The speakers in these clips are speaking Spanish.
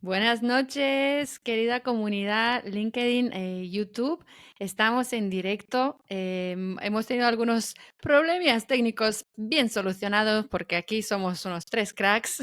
Buenas noches, querida comunidad LinkedIn, YouTube. Estamos en directo. Hemos tenido algunos problemas técnicos bien solucionados porque aquí somos unos tres cracks.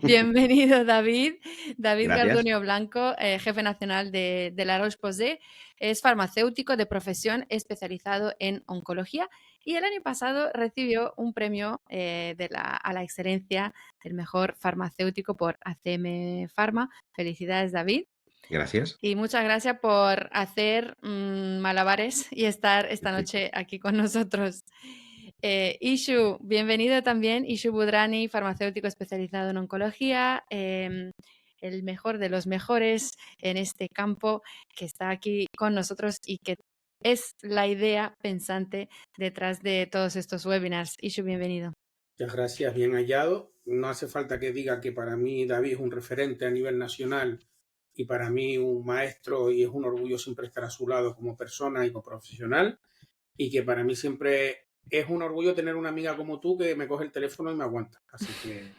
Bienvenido, David. David Gracias. Gardonio Blanco, jefe nacional de La Roche-Posay. Es farmacéutico de profesión especializado en oncología y el año pasado recibió un premio a la excelencia del mejor farmacéutico por ACM Pharma. Felicidades, David. Gracias. Y muchas gracias por hacer malabares y estar esta Ujú. noche aquí con nosotros. Ishu, bienvenido también. Ishu Budrani, farmacéutico especializado en oncología, el mejor de los mejores en este campo, que está aquí con nosotros y que es la idea pensante detrás de todos estos webinars. Ishu, bienvenido. Muchas gracias, bien hallado. No hace falta que diga que para mí David es un referente a nivel nacional y para mí un maestro, y es un orgullo siempre estar a su lado como persona y como profesional, y que para mí siempre es un orgullo tener una amiga como tú que me coge el teléfono y me aguanta. Así que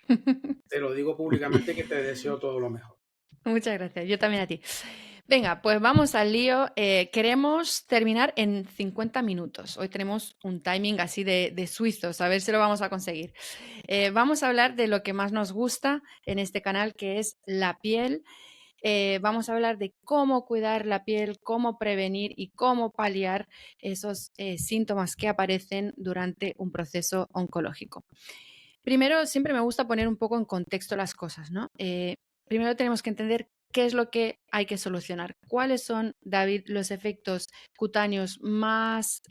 te lo digo públicamente, que te deseo todo lo mejor. Muchas gracias. Yo también a ti. Venga, pues vamos al lío. Queremos terminar en 50 minutos. Hoy tenemos un timing así de suizos, a ver si lo vamos a conseguir. Vamos a hablar de lo que más nos gusta en este canal, que es la piel. Vamos a hablar de cómo cuidar la piel, cómo prevenir y cómo paliar esos síntomas que aparecen durante un proceso oncológico. Primero, siempre me gusta poner un poco en contexto las cosas, ¿no? Primero tenemos que entender qué es lo que hay que solucionar. ¿Cuáles son, David, los efectos cutáneos más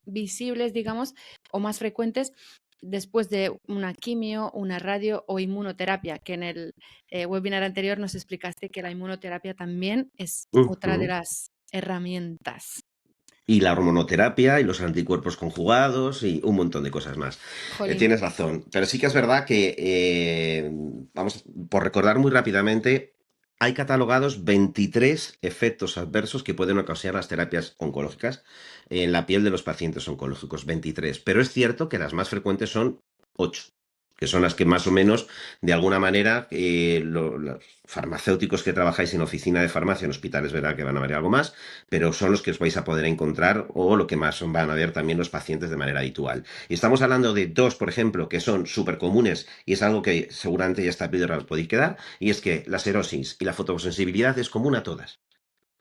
visibles, digamos, o más frecuentes después de una quimio, una radio o inmunoterapia? Que en el webinar anterior nos explicaste que la inmunoterapia también es otra de Ujú. las herramientas. Y la hormonoterapia y los anticuerpos conjugados y un montón de cosas más. Jolín. Tienes razón, pero sí que es verdad que, vamos, por recordar muy rápidamente, hay catalogados 23 efectos adversos que pueden ocasionar las terapias oncológicas en la piel de los pacientes oncológicos, 23. Pero es cierto que las más frecuentes son 8, que son las que más o menos, de alguna manera, los farmacéuticos que trabajáis en oficina de farmacia, en hospitales, verá que van a haber algo más, pero son los que os vais a poder encontrar o lo que más van a ver también los pacientes de manera habitual. Y estamos hablando de dos, por ejemplo, que son súper comunes y es algo que seguramente ya está pedido, os podéis quedar, y es que la serosis y la fotosensibilidad es común a todas.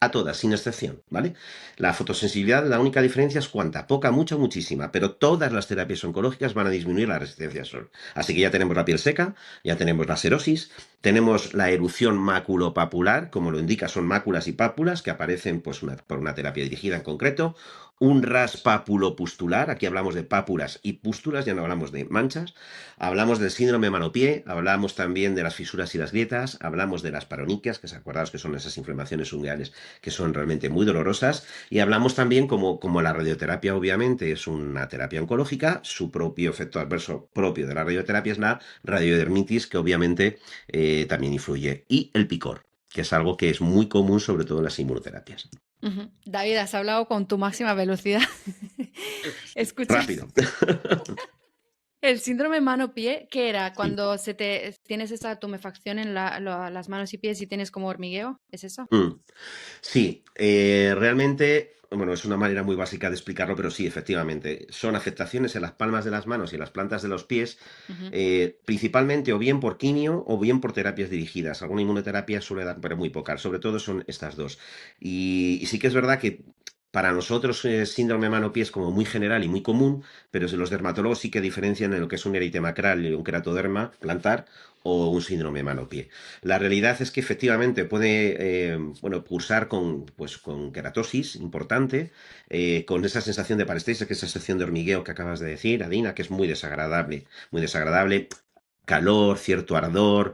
A todas, sin excepción, ¿vale? La fotosensibilidad, la única diferencia es cuánta, poca, mucha, muchísima, pero todas las terapias oncológicas van a disminuir la resistencia al sol. Así que ya tenemos la piel seca, ya tenemos la serosis, tenemos la erupción maculopapular, como lo indica, son máculas y pápulas que aparecen pues, por una terapia dirigida en concreto, un ras papulopustular, aquí hablamos de pápulas y pústulas, ya no hablamos de manchas, hablamos del síndrome mano-pie, hablamos también de las fisuras y las grietas, hablamos de las paroniquias, que se acordaos que son esas inflamaciones ungueales que son realmente muy dolorosas, y hablamos también como la radioterapia obviamente es una terapia oncológica, su propio efecto adverso propio de la radioterapia es la radiodermitis, que obviamente también influye, y el picor, que es algo que es muy común sobre todo en las inmunoterapias. Ujú. David, has hablado con tu máxima velocidad. Escucha, Rápido. el síndrome mano-pie, ¿qué era? Cuando tienes esa tumefacción en las manos y pies y tienes como hormigueo, ¿es eso? Mm. Sí, realmente, bueno, es una manera muy básica de explicarlo, pero sí, efectivamente, son afectaciones en las palmas de las manos y en las plantas de los pies, Ujú. principalmente o bien por quimio o bien por terapias dirigidas. Alguna inmunoterapia suele dar, pero muy pocas, sobre todo son estas dos. Y sí que es verdad que para nosotros síndrome mano-pie es como muy general y muy común, pero los dermatólogos sí que diferencian en lo que es un eritema acral y un keratoderma plantar o un síndrome mano-pie. La realidad es que efectivamente puede bueno, cursar con queratosis importante, con esa sensación de parestesia, que es esa sensación de hormigueo que acabas de decir, Adina, que es muy desagradable, muy desagradable. Calor, cierto ardor,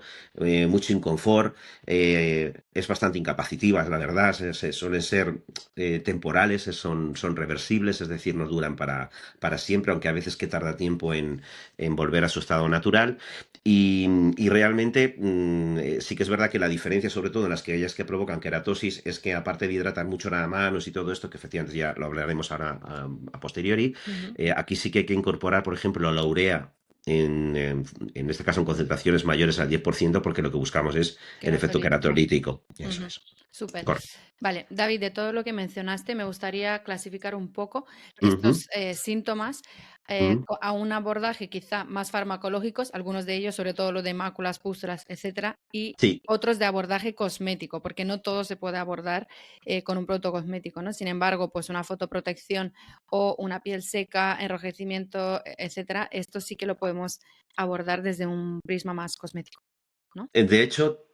mucho inconfort, es bastante incapacitivas, la verdad, suelen ser temporales, son reversibles, es decir, no duran para siempre, aunque a veces que tarda tiempo en volver a su estado natural. Y realmente sí que es verdad que la diferencia, sobre todo en las que ellas que provocan queratosis, es que aparte de hidratar mucho las manos y todo esto, que efectivamente ya lo hablaremos ahora a posteriori, Ujú. aquí sí que hay que incorporar, por ejemplo, la urea en este caso en concentraciones mayores al 10%, porque lo que buscamos es el efecto Queratolítico. queratolítico. Eso es. Súper. Correcto. Vale, David, de todo lo que mencionaste, me gustaría clasificar un poco Ujú, estos síntomas ujú. a un abordaje quizá más farmacológicos, algunos de ellos, sobre todo lo de máculas, pústulas, etcétera, y Sí, otros de abordaje cosmético, porque no todo se puede abordar con un producto cosmético, ¿no? Sin embargo, pues una fotoprotección o una piel seca, enrojecimiento, etcétera, esto sí que lo podemos abordar desde un prisma más cosmético, ¿no? de hecho,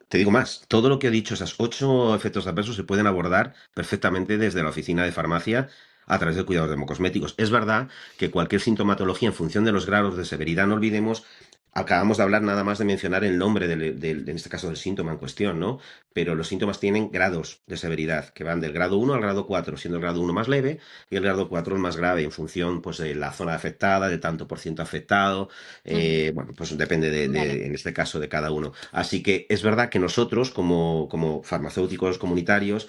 te digo más, todo lo que he dicho, esas 8 efectos adversos se pueden abordar perfectamente desde la oficina de farmacia a través de cuidados dermocosméticos. Es verdad que cualquier sintomatología en función de los grados de severidad, no olvidemos, acabamos de hablar nada más de mencionar el nombre en este caso del síntoma en cuestión, ¿no? Pero los síntomas tienen grados de severidad, que van del grado 1 al grado 4, siendo el grado 1 más leve y el grado 4 el más grave, en función pues, de la zona afectada, de tanto por ciento afectado, Ujú. bueno, pues depende Vale. en este caso, de cada uno. Así que es verdad que nosotros, como farmacéuticos comunitarios,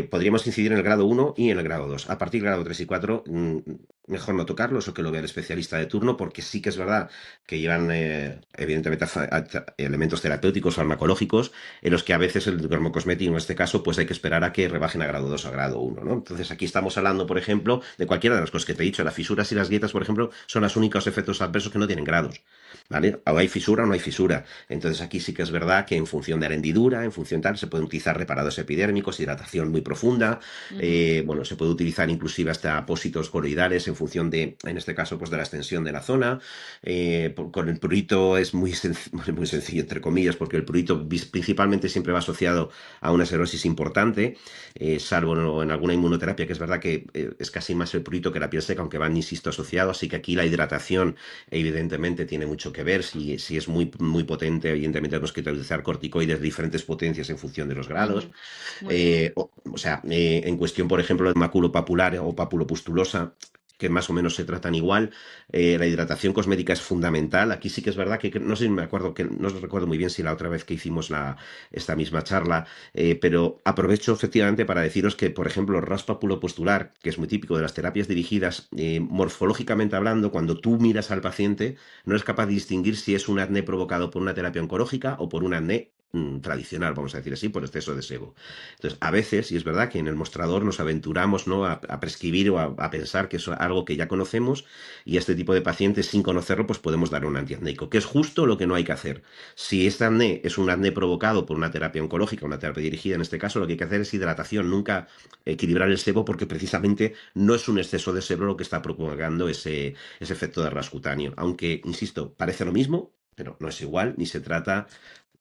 podríamos incidir en el grado 1 y en el grado 2. A partir del grado 3 y 4, mejor no tocarlos o que lo vea el especialista de turno, porque sí que es verdad que llevan, evidentemente, elementos terapéuticos, farmacológicos, en los que a veces el dermocosmético, en este caso, pues hay que esperar a que rebajen a grado 2 o a grado 1, ¿no? Entonces aquí estamos hablando, por ejemplo, de cualquiera de las cosas que te he dicho. Las fisuras y las grietas, por ejemplo, son los únicos efectos adversos que no tienen grados, ¿vale? O hay fisura o no hay fisura. Entonces aquí sí que es verdad que en función de la hendidura, en función tal, se pueden utilizar reparados epidérmicos, hidratación muy profunda, Ujú. bueno, se puede utilizar inclusive hasta apósitos coroidales en función de, en este caso, pues de la extensión de la zona. Con el prurito es muy sencillo, entre comillas, porque el prurito principalmente siempre va asociado a una serosis importante, salvo en alguna inmunoterapia, que es verdad que es casi más el prurito que la piel seca, aunque van, insisto, asociado, así que aquí la hidratación evidentemente tiene mucho que ver. Si es muy potente, evidentemente tenemos que utilizar corticoides de diferentes potencias en función de los grados. Ujú. Muy bien. En cuestión, por ejemplo, de maculopapular o papulopustulosa, que más o menos se tratan igual, la hidratación cosmética es fundamental. Aquí sí que es verdad que no sé si me acuerdo, que no recuerdo muy bien si la otra vez que hicimos esta misma charla, pero aprovecho efectivamente para deciros que, por ejemplo, el ras papulopustular, que es muy típico de las terapias dirigidas, morfológicamente hablando, cuando tú miras al paciente, no es capaz de distinguir si es un acné provocado por una terapia oncológica o por un acné tradicional, vamos a decir así, por exceso de sebo. Entonces, a veces, y es verdad que en el mostrador nos aventuramos, ¿no?, a prescribir o a pensar que es algo que ya conocemos, y a este tipo de pacientes, sin conocerlo, pues podemos dar un antiacnéico, que es justo lo que no hay que hacer. Si este acné es un acné provocado por una terapia oncológica, una terapia dirigida, en este caso, lo que hay que hacer es hidratación, nunca equilibrar el sebo, porque precisamente no es un exceso de sebo lo que está provocando ese efecto de ras cutáneo. Aunque, insisto, parece lo mismo, pero no es igual, ni se trata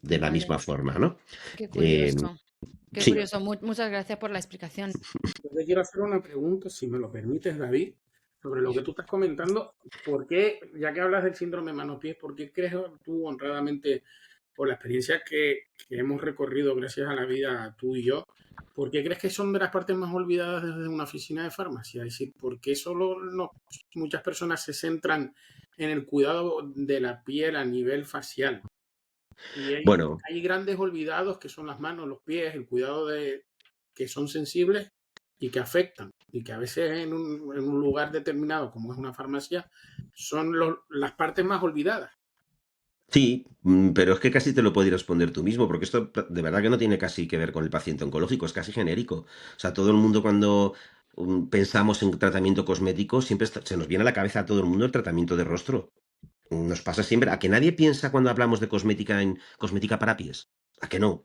de la Vale. misma forma, ¿no? Qué Eh, curioso. Qué sí. curioso. Muchas gracias por la explicación. Yo te quiero hacer una pregunta, si me lo permites, David, sobre lo que tú estás comentando. ¿Por qué, ya que hablas del síndrome mano-pies, por qué crees tú honradamente, por la experiencia que hemos recorrido gracias a la vida tú y yo, por qué crees que son de las partes más olvidadas desde una oficina de farmacia? Es decir, ¿por qué solo muchas personas se centran en el cuidado de la piel a nivel facial? Y Bueno, hay grandes olvidados que son las manos, los pies, el cuidado de que son sensibles y que afectan. Y que a veces en un lugar determinado, como es una farmacia, son las partes más olvidadas. sí, pero es que casi te lo puedes responder tú mismo, porque esto de verdad que no tiene casi que ver con el paciente oncológico, es casi genérico. O sea, todo el mundo, cuando pensamos en tratamiento cosmético, siempre se nos viene a la cabeza a todo el mundo el tratamiento de rostro. Nos pasa siempre, a que nadie piensa cuando hablamos de cosmética en cosmética para pies. ¿A que no?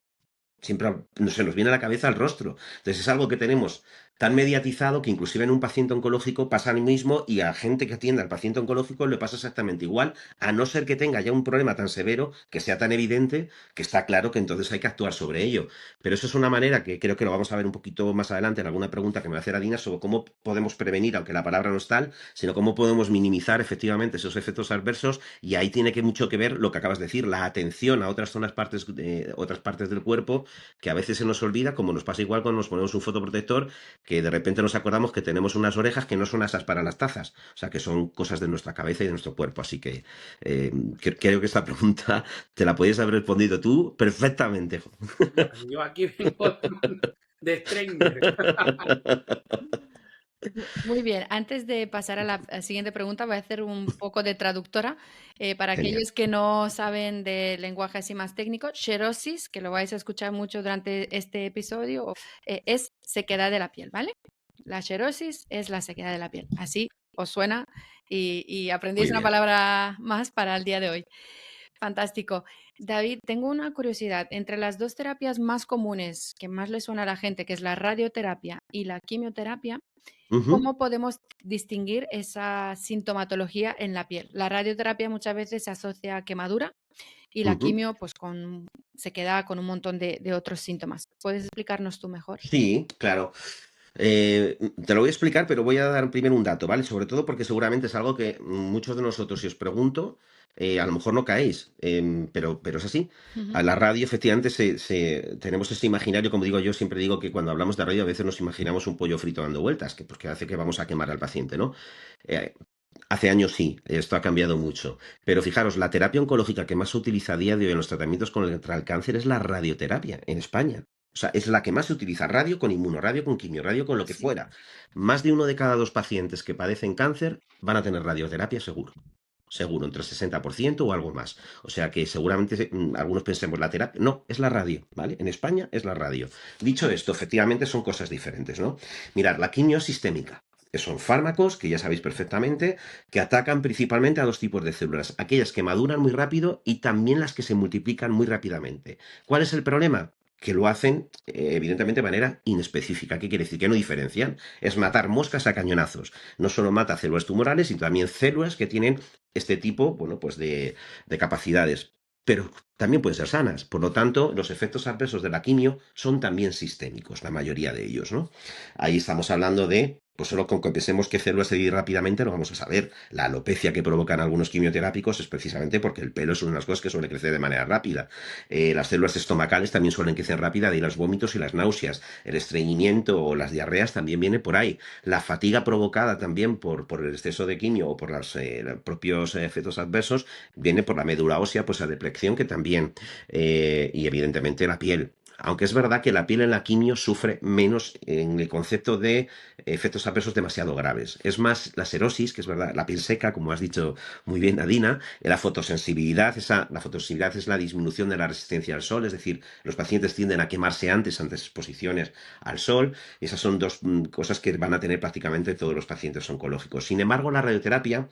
Siempre se nos viene a la cabeza el rostro. Entonces es algo que tenemos tan mediatizado que inclusive en un paciente oncológico pasa lo mismo, y a gente que atiende al paciente oncológico le pasa exactamente igual, a no ser que tenga ya un problema tan severo, que sea tan evidente, que está claro que entonces hay que actuar sobre ello. Pero eso es una manera que creo que lo vamos a ver un poquito más adelante en alguna pregunta que me va a hacer Adina, sobre cómo podemos prevenir, aunque la palabra no es tal, sino cómo podemos minimizar efectivamente esos efectos adversos. Y ahí tiene que mucho que ver lo que acabas de decir, la atención a otras partes del cuerpo, que a veces se nos olvida, como nos pasa igual cuando nos ponemos un fotoprotector, que de repente nos acordamos que tenemos unas orejas que no son asas para las tazas, o sea, que son cosas de nuestra cabeza y de nuestro cuerpo. Así que creo que esta pregunta te la podías haber respondido tú perfectamente. Bueno, yo aquí vengo de stranger. Muy bien, antes de pasar a la siguiente pregunta, voy a hacer un poco de traductora para Genial. aquellos que no saben de lenguaje así más técnico. Xerosis, que lo vais a escuchar mucho durante este episodio, es sequedad de la piel, ¿vale? La xerosis es la sequedad de la piel. Así os suena y aprendéis Muy una bien. palabra más para el día de hoy. Fantástico. David, tengo una curiosidad. Entre las dos terapias más comunes que más le suena a la gente, que es la radioterapia y la quimioterapia, Ujú, ¿cómo podemos distinguir esa sintomatología en la piel? La radioterapia muchas veces se asocia a quemadura y la ujú. quimio pues se queda con un montón de otros síntomas. ¿Puedes explicarnos tú mejor? Sí, claro. Te lo voy a explicar, pero voy a dar primero un dato, ¿vale? Sobre todo porque seguramente es algo que muchos de nosotros, si os pregunto, a lo mejor no caéis, pero es así. Ujú. A la radio, efectivamente, tenemos este imaginario, como digo yo, siempre digo que cuando hablamos de radio a veces nos imaginamos un pollo frito dando vueltas, que, pues, que hace que vamos a quemar al paciente, ¿no? Eh, Hace años sí, esto ha cambiado mucho. Pero fijaros, la terapia oncológica que más se utiliza a día de hoy en los tratamientos contra el cáncer es la radioterapia en España. O sea, es la que más se utiliza, radio con inmunoradio, con quimioradio, con lo Ah, que sí. fuera. Más de uno de cada dos pacientes que padecen cáncer van a tener radioterapia seguro. Seguro, entre el 60% o algo más. O sea que seguramente algunos pensemos la terapia. No, es la radio, ¿vale? En España es la radio. Dicho esto, efectivamente son cosas diferentes, ¿no? Mirad, la quimio es sistémica. Son fármacos que ya sabéis perfectamente que atacan principalmente a dos tipos de células, aquellas que maduran muy rápido y también las que se multiplican muy rápidamente. ¿Cuál es el problema? Que lo hacen, evidentemente, de manera inespecífica. ¿Qué quiere decir? Que no diferencian. Es matar moscas a cañonazos. No solo mata células tumorales, sino también células que tienen este tipo, bueno, pues de capacidades. Pero también pueden ser sanas. Por lo tanto, los efectos adversos de la quimio son también sistémicos, la mayoría de ellos, ¿no? Ahí estamos hablando de, pues solo con que pensemos qué células se dividen rápidamente lo vamos a saber. La alopecia que provocan algunos quimioterápicos es precisamente porque el pelo es una de las cosas que suele crecer de manera rápida. Las células estomacales también suelen crecer rápida, de ahí los vómitos y las náuseas. El estreñimiento o las diarreas también viene por ahí. La fatiga provocada también por el exceso de quimio o por los propios efectos adversos viene por la médula ósea, pues la deplección que también, y evidentemente la piel. Aunque es verdad que la piel en la quimio sufre menos en el concepto de efectos adversos demasiado graves. Es más la serosis, que es verdad, la piel seca, como has dicho muy bien, Adina, la fotosensibilidad, la fotosensibilidad es la disminución de la resistencia al sol, es decir, los pacientes tienden a quemarse antes exposiciones al sol. Esas son dos cosas que van a tener prácticamente todos los pacientes oncológicos. Sin embargo, la radioterapia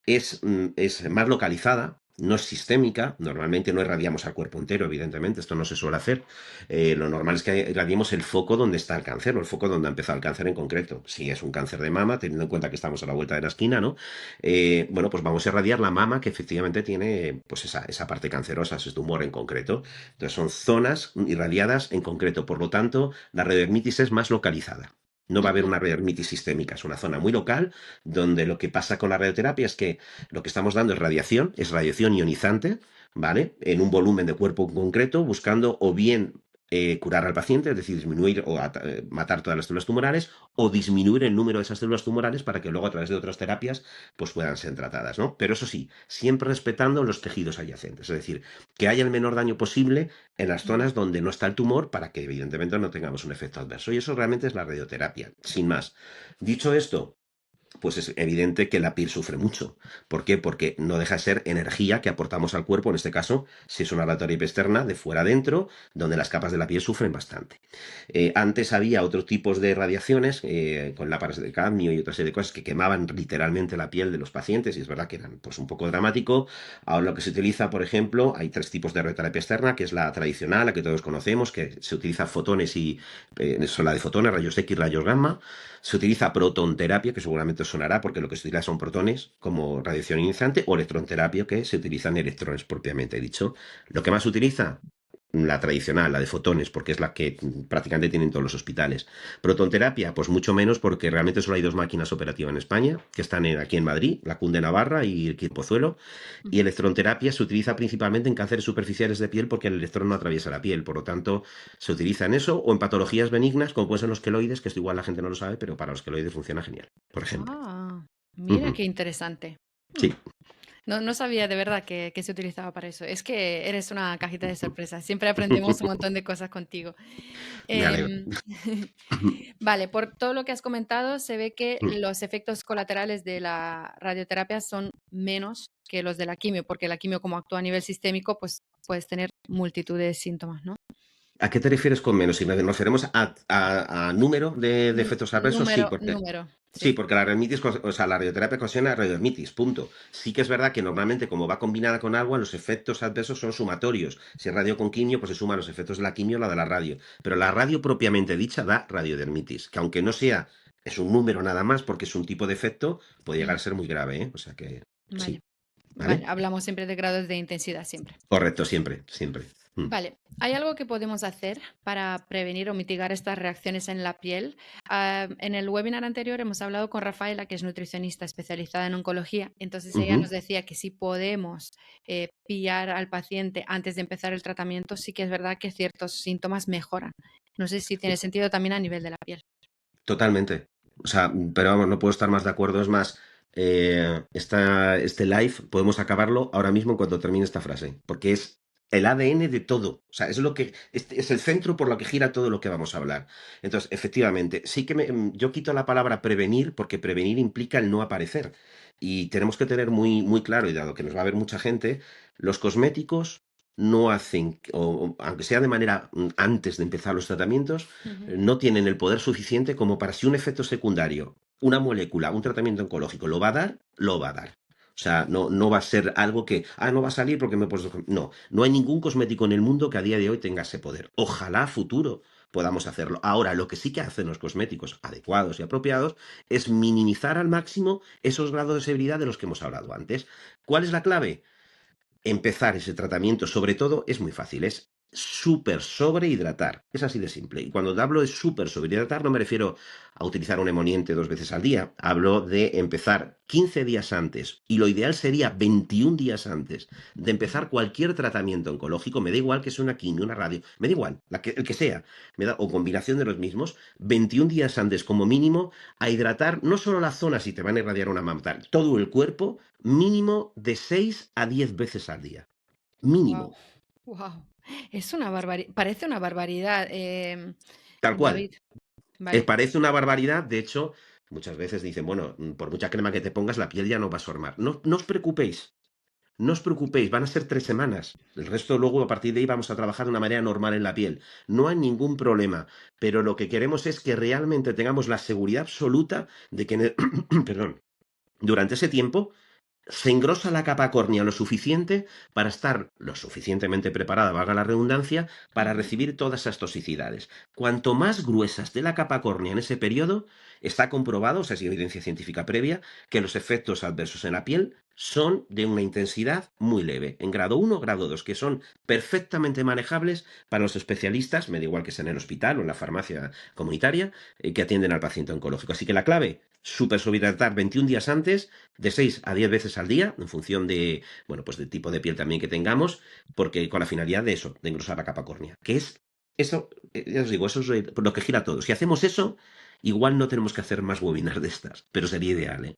es más localizada, no es sistémica, normalmente no irradiamos al cuerpo entero, evidentemente, esto no se suele hacer. Lo normal es que irradiemos el foco donde está el cáncer, o el foco donde ha empezado el cáncer en concreto. Si es un cáncer de mama, teniendo en cuenta que estamos a la vuelta de la esquina, ¿no? Bueno, pues vamos a irradiar la mama que efectivamente tiene pues esa parte cancerosa, ese tumor en concreto. Entonces son zonas irradiadas en concreto, por lo tanto, la radiodermitis es más localizada. No va a haber Ujú. una radiodermitis sistémica, es una zona muy local donde lo que pasa con la radioterapia es que lo que estamos dando es radiación ionizante, ¿vale? En un volumen de cuerpo concreto, buscando o bien curar al paciente, es decir, disminuir o matar todas las células tumorales, o disminuir el número de esas células tumorales para que luego a través de otras terapias pues puedan ser tratadas, ¿no? Pero eso sí, siempre respetando los tejidos adyacentes, es decir, que haya el menor daño posible en las Ujú. zonas donde no está el tumor para que evidentemente no tengamos un efecto adverso. Y eso realmente es la radioterapia, sin más. Dicho esto, pues es evidente que la piel sufre mucho. ¿Por qué? Porque no deja de ser energía que aportamos al cuerpo, en este caso, si es una radioterapia externa, de fuera adentro, donde las capas de la piel sufren bastante. Antes había otros tipos de radiaciones, con lámparas de cadmio y otra serie de cosas que quemaban literalmente la piel de los pacientes, y es verdad que eran pues un poco dramático. Ahora lo que se utiliza, por ejemplo, hay tres tipos de radioterapia externa, que es la tradicional, la que todos conocemos, que se utiliza fotones y son la de fotones, rayos X, rayos gamma. Se utiliza protonterapia, que seguramente os sonará porque lo que se utiliza son protones como radiación ionizante, o electronterapia, que se utilizan electrones propiamente dicho. Lo que más se utiliza, la tradicional, la de fotones, porque es la que prácticamente tienen todos los hospitales. Protonterapia, pues mucho menos, porque realmente solo hay dos máquinas operativas en España, que están aquí en Madrid, la Cunde Navarra y el Quim Pozuelo. Y Ujú. electronterapia se utiliza principalmente en cánceres superficiales de piel porque el electrón no atraviesa la piel, por lo tanto se utiliza en eso o en patologías benignas como pueden ser los queloides, que esto igual la gente no lo sabe, pero para los queloides funciona genial, por ejemplo. Ah, mira Ujú. qué interesante. Mm. Sí. No sabía de verdad que se utilizaba para eso. Es que eres una cajita de sorpresas. Siempre aprendemos un montón de cosas contigo. Me alegro. Em, vale, por todo lo que has comentado, se ve que los efectos colaterales de la radioterapia son menos que los de la quimio, porque la quimio, como actúa a nivel sistémico, pues puedes tener multitud de síntomas, ¿no? ¿A qué te refieres con menos? Si nos referimos a número de efectos adversos, sí, porque Número, sí, sí. porque la radiomitis, o sea, la radioterapia ocasiona radiomitis, punto. Sí que es verdad que normalmente, como va combinada con agua, los efectos adversos son sumatorios. Si es radio con quimio, pues se suman los efectos de la quimio a la de la radio. Pero la radio propiamente dicha da radiodermitis, que aunque no sea, es un número nada más, porque es un tipo de efecto, puede llegar Mm, a ser muy grave, ¿eh? O sea que vale, sí, vale. ¿vale? Hablamos siempre de grados de intensidad, siempre. Correcto, siempre, siempre. Vale, ¿hay algo que podemos hacer para prevenir o mitigar estas reacciones en la piel? En el webinar anterior hemos hablado con Rafaela, que es nutricionista especializada en oncología. Entonces ella nos Ujú. decía que si podemos pillar al paciente antes de empezar el tratamiento, sí que es verdad que ciertos síntomas mejoran. No sé si tiene sentido también a nivel de la piel. Totalmente. O sea, pero vamos, no puedo estar más de acuerdo. Es más, este live podemos acabarlo ahora mismo en cuanto termine esta frase, porque es el ADN de todo. O sea, es lo que es el centro por lo que gira todo lo que vamos a hablar. Entonces, efectivamente, sí que yo quito la palabra prevenir, porque prevenir implica el no aparecer. Y tenemos que tener muy, muy claro, y dado que nos va a ver mucha gente, los cosméticos no hacen, o aunque sea de manera antes de empezar los tratamientos, Ujú. no tienen el poder suficiente como para si un efecto secundario, una molécula, un tratamiento oncológico lo va a dar, lo va a dar. O sea, no va a ser algo que, no va a salir porque me he puesto... No, no hay ningún cosmético en el mundo que a día de hoy tenga ese poder. Ojalá a futuro podamos hacerlo. Ahora, lo que sí que hacen los cosméticos adecuados y apropiados es minimizar al máximo esos grados de severidad de los que hemos hablado antes. ¿Cuál es la clave? Empezar ese tratamiento, sobre todo, es muy fácil, es súper sobrehidratar. Es así de simple. Y cuando hablo de súper sobrehidratar, no me refiero a utilizar un emoliente 2 veces al día. Hablo de empezar 15 días antes, y lo ideal sería 21 días antes de empezar cualquier tratamiento oncológico. Me da igual que sea una quimio, una radio, me da igual, el que sea, o combinación de los mismos. 21 días antes, como mínimo, a hidratar no solo la zona si te van a irradiar una mamta, todo el cuerpo, mínimo de 6 a 10 veces al día. Wow, Mínimo. wow. Es una barbaridad, parece una barbaridad, Tal cual. David. Vale. Parece una barbaridad. De hecho, muchas veces dicen, bueno, por mucha crema que te pongas, la piel ya no va a formar. No, no os preocupéis. No os preocupéis, van a ser 3 semanas. El resto luego, a partir de ahí, vamos a trabajar de una manera normal en la piel. No hay ningún problema. Pero lo que queremos es que realmente tengamos la seguridad absoluta de que perdón, durante ese tiempo se engrosa la capa córnea lo suficiente para estar lo suficientemente preparada, valga la redundancia, para Ujú. recibir todas esas toxicidades. Cuanto más gruesa esté la capa córnea en ese periodo, está comprobado, o sea, es evidencia científica previa, que los efectos adversos en la piel son de una intensidad muy leve, en grado 1, grado 2, que son perfectamente manejables para los especialistas, me da igual que sea en el hospital o en la farmacia comunitaria, que atienden al paciente oncológico. Así que la clave, súper sobrehidratar 21 días antes, de 6 a 10 veces al día, en función de, bueno, pues del tipo de piel también que tengamos, porque con la finalidad de eso, de engrosar la capa córnea, que es eso, ya os digo, eso es lo que gira todo. Si hacemos eso, igual no tenemos que hacer más webinars de estas, pero sería ideal, ¿eh?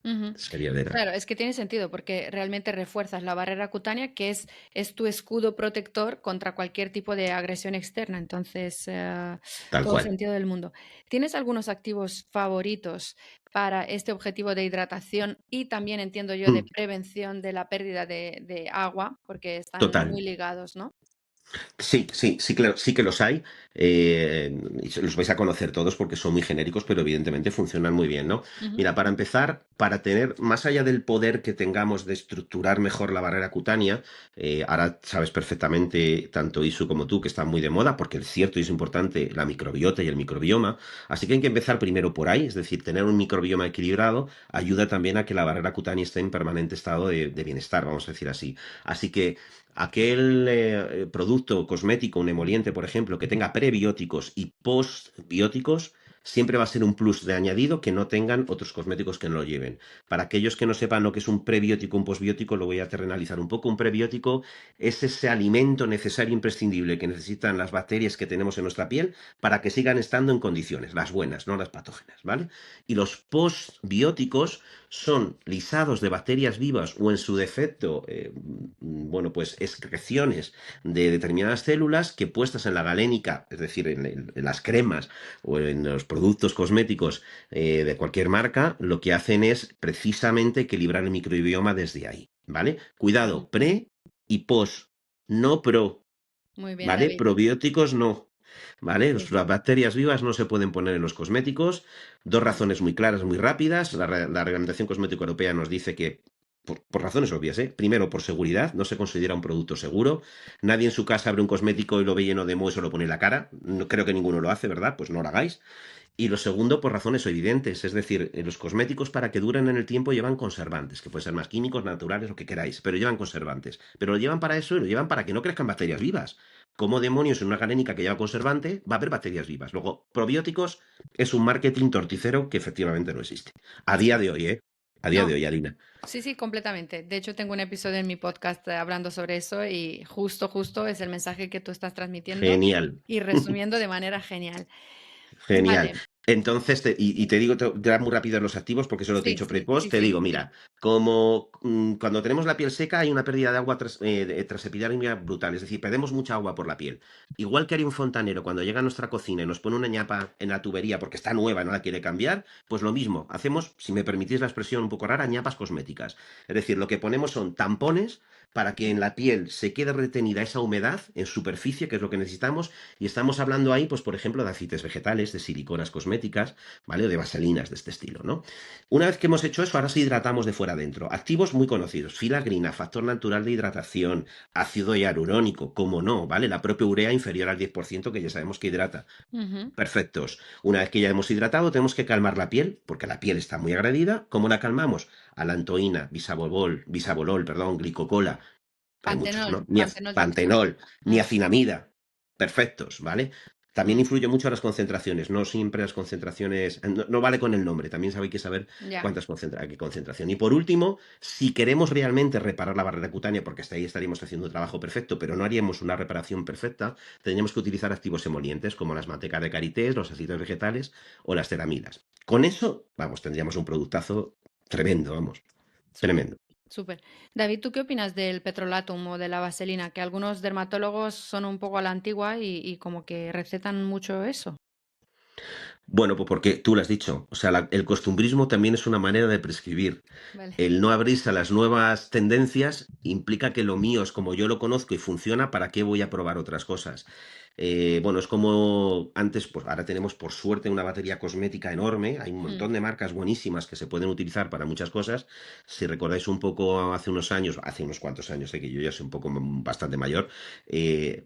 Ujú. Sería ideal. Claro, es que tiene sentido porque realmente refuerzas la barrera cutánea, que es tu escudo protector contra cualquier tipo de agresión externa. Entonces, Tal todo el cual. sentido del mundo. ¿Tienes algunos activos favoritos para este objetivo de hidratación y también, entiendo yo, de Mm, prevención de la pérdida de agua? Porque están Total. muy ligados, ¿no? Sí, sí, sí, claro, sí que los hay. Y los vais a conocer todos porque son muy genéricos, pero evidentemente funcionan muy bien, ¿no? Ujú, Mira, para empezar, para tener, más allá del poder que tengamos de estructurar mejor la barrera cutánea, ahora sabes perfectamente, tanto Isu como tú, que están muy de moda, porque es cierto y es importante la microbiota y el microbioma. Así que hay que empezar primero por ahí, es decir, tener un microbioma equilibrado ayuda también a que la barrera cutánea esté en permanente estado de bienestar, vamos a decir así. Así que aquel producto cosmético, un emoliente, por ejemplo, que tenga prebióticos y postbióticos, siempre va a ser un plus de añadido que no tengan otros cosméticos que no lo lleven. Para aquellos que no sepan lo que es un prebiótico, un posbiótico, lo voy a terrenalizar un poco. Un prebiótico es ese alimento necesario e imprescindible que necesitan las bacterias que tenemos en nuestra piel para que sigan estando en condiciones, las buenas, no las patógenas, ¿vale? Y los postbióticos son lisados de bacterias vivas o en su defecto, bueno, pues excreciones de determinadas células que puestas en la galénica, es decir, en las cremas o en los productos cosméticos de cualquier marca, lo que hacen es precisamente equilibrar el microbioma desde ahí, ¿vale? Cuidado, Ujú. pre y post, no pro, Muy bien, ¿vale? David. Probióticos no, ¿vale? Sí, Las bacterias vivas no se pueden poner en los cosméticos. Dos mm, razones muy claras, muy rápidas. La Reglamentación Cosmética Europea nos dice que, por razones obvias, ¿eh? Primero, por seguridad, no se considera un producto seguro. Nadie en su casa abre un cosmético y lo ve lleno de moho y se lo pone en la cara. No, creo que ninguno lo hace, ¿verdad? Pues no lo hagáis. Y lo segundo, por razones evidentes, es decir, los cosméticos para que duren en el tiempo llevan conservantes, que pueden ser más químicos, naturales, lo que queráis, pero llevan conservantes. Pero lo llevan para eso y lo llevan para que no crezcan bacterias vivas. ¿Cómo demonios en una galénica que lleva conservante va a haber bacterias vivas? Luego, probióticos es un marketing torticero que efectivamente no existe. A día sí. de hoy, ¿eh? A día No, de hoy, Alina. sí, sí, completamente. De hecho, tengo un episodio en mi podcast hablando sobre eso y justo es el mensaje que tú estás transmitiendo Genial. y resumiendo de manera genial. Genial. Vale, Entonces, y te digo, te da muy rápido los activos, porque solo te he sí, dicho sí, pre-post, sí, te sí, digo, sí. mira, como cuando tenemos la piel seca hay una pérdida de agua tras epidermia brutal, es decir, perdemos mucha agua por la piel. Igual que haría un fontanero cuando llega a nuestra cocina y nos pone una ñapa en la tubería porque está nueva, no la quiere cambiar, pues lo mismo, hacemos, si me permitís la expresión un poco rara, ñapas cosméticas. Es decir, lo que ponemos son tampones para que en la piel se quede retenida esa humedad en superficie, que es lo que necesitamos, y estamos hablando ahí, pues, por ejemplo, de aceites vegetales, de siliconas cosméticas, ¿vale? O de vaselinas de este estilo, ¿no? Una vez que hemos hecho eso, ahora sí hidratamos de fuera adentro. Activos muy conocidos: filagrina, factor natural de hidratación, ácido hialurónico, como no, ¿vale? La propia urea inferior al 10% que ya sabemos que hidrata. Ujú. Perfectos. Una vez que ya hemos hidratado, tenemos que calmar la piel, porque la piel está muy agredida. ¿Cómo la calmamos? Alantoína, bisabolol, perdón, glicocola. Hay muchos, Pantenol, ¿no? pantenol yo creo. Pantenol, Mm, niacinamida. Perfectos, ¿vale? También mm, influye mucho las concentraciones. No siempre las concentraciones. No vale con el nombre. También hay que saber ya. qué concentración. Y por último, si queremos realmente reparar la barrera cutánea, porque hasta ahí estaríamos haciendo un trabajo perfecto, pero no haríamos una reparación perfecta, tendríamos que utilizar activos emolientes como las mantecas de karité, los aceites vegetales o las ceramidas. Con eso, vamos, tendríamos un productazo tremendo, vamos. Súper, Tremendo. súper. David, ¿tú qué opinas del petrolatum o de la vaselina? Que algunos dermatólogos son un poco a la antigua y como que recetan mucho eso. Bueno, pues porque tú lo has dicho, o sea, el costumbrismo también es una manera de prescribir. Vale. El no abrirse a las nuevas tendencias implica que lo mío es como yo lo conozco y funciona, ¿para qué voy a probar otras cosas? Bueno, es como antes, pues ahora tenemos por suerte una batería cosmética enorme, hay un Mm, montón de marcas buenísimas que se pueden utilizar para muchas cosas. Si recordáis un poco hace unos años, hace unos cuantos años, sé que yo ya soy un poco bastante mayor,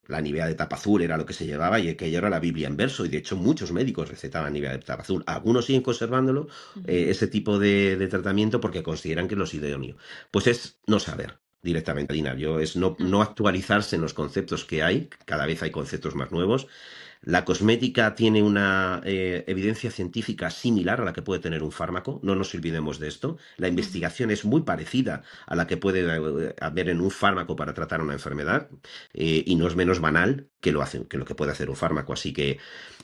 la Nivea de tapa azul era lo que se llevaba y aquello era la Biblia en verso, y de hecho muchos médicos recetaban Nivea de tapa azul. Algunos siguen conservándolo, ujú, ese tipo de tratamiento, porque consideran que es lo idóneo. Pues es no saber directamente, Dinario, es mm, no actualizarse en los conceptos que hay, cada vez hay conceptos más nuevos. La cosmética tiene una evidencia científica similar a la que puede tener un fármaco, no nos olvidemos de esto. La ujú. investigación es muy parecida a la que puede haber en un fármaco para tratar una enfermedad, y no es menos banal que lo que puede hacer un fármaco. Así que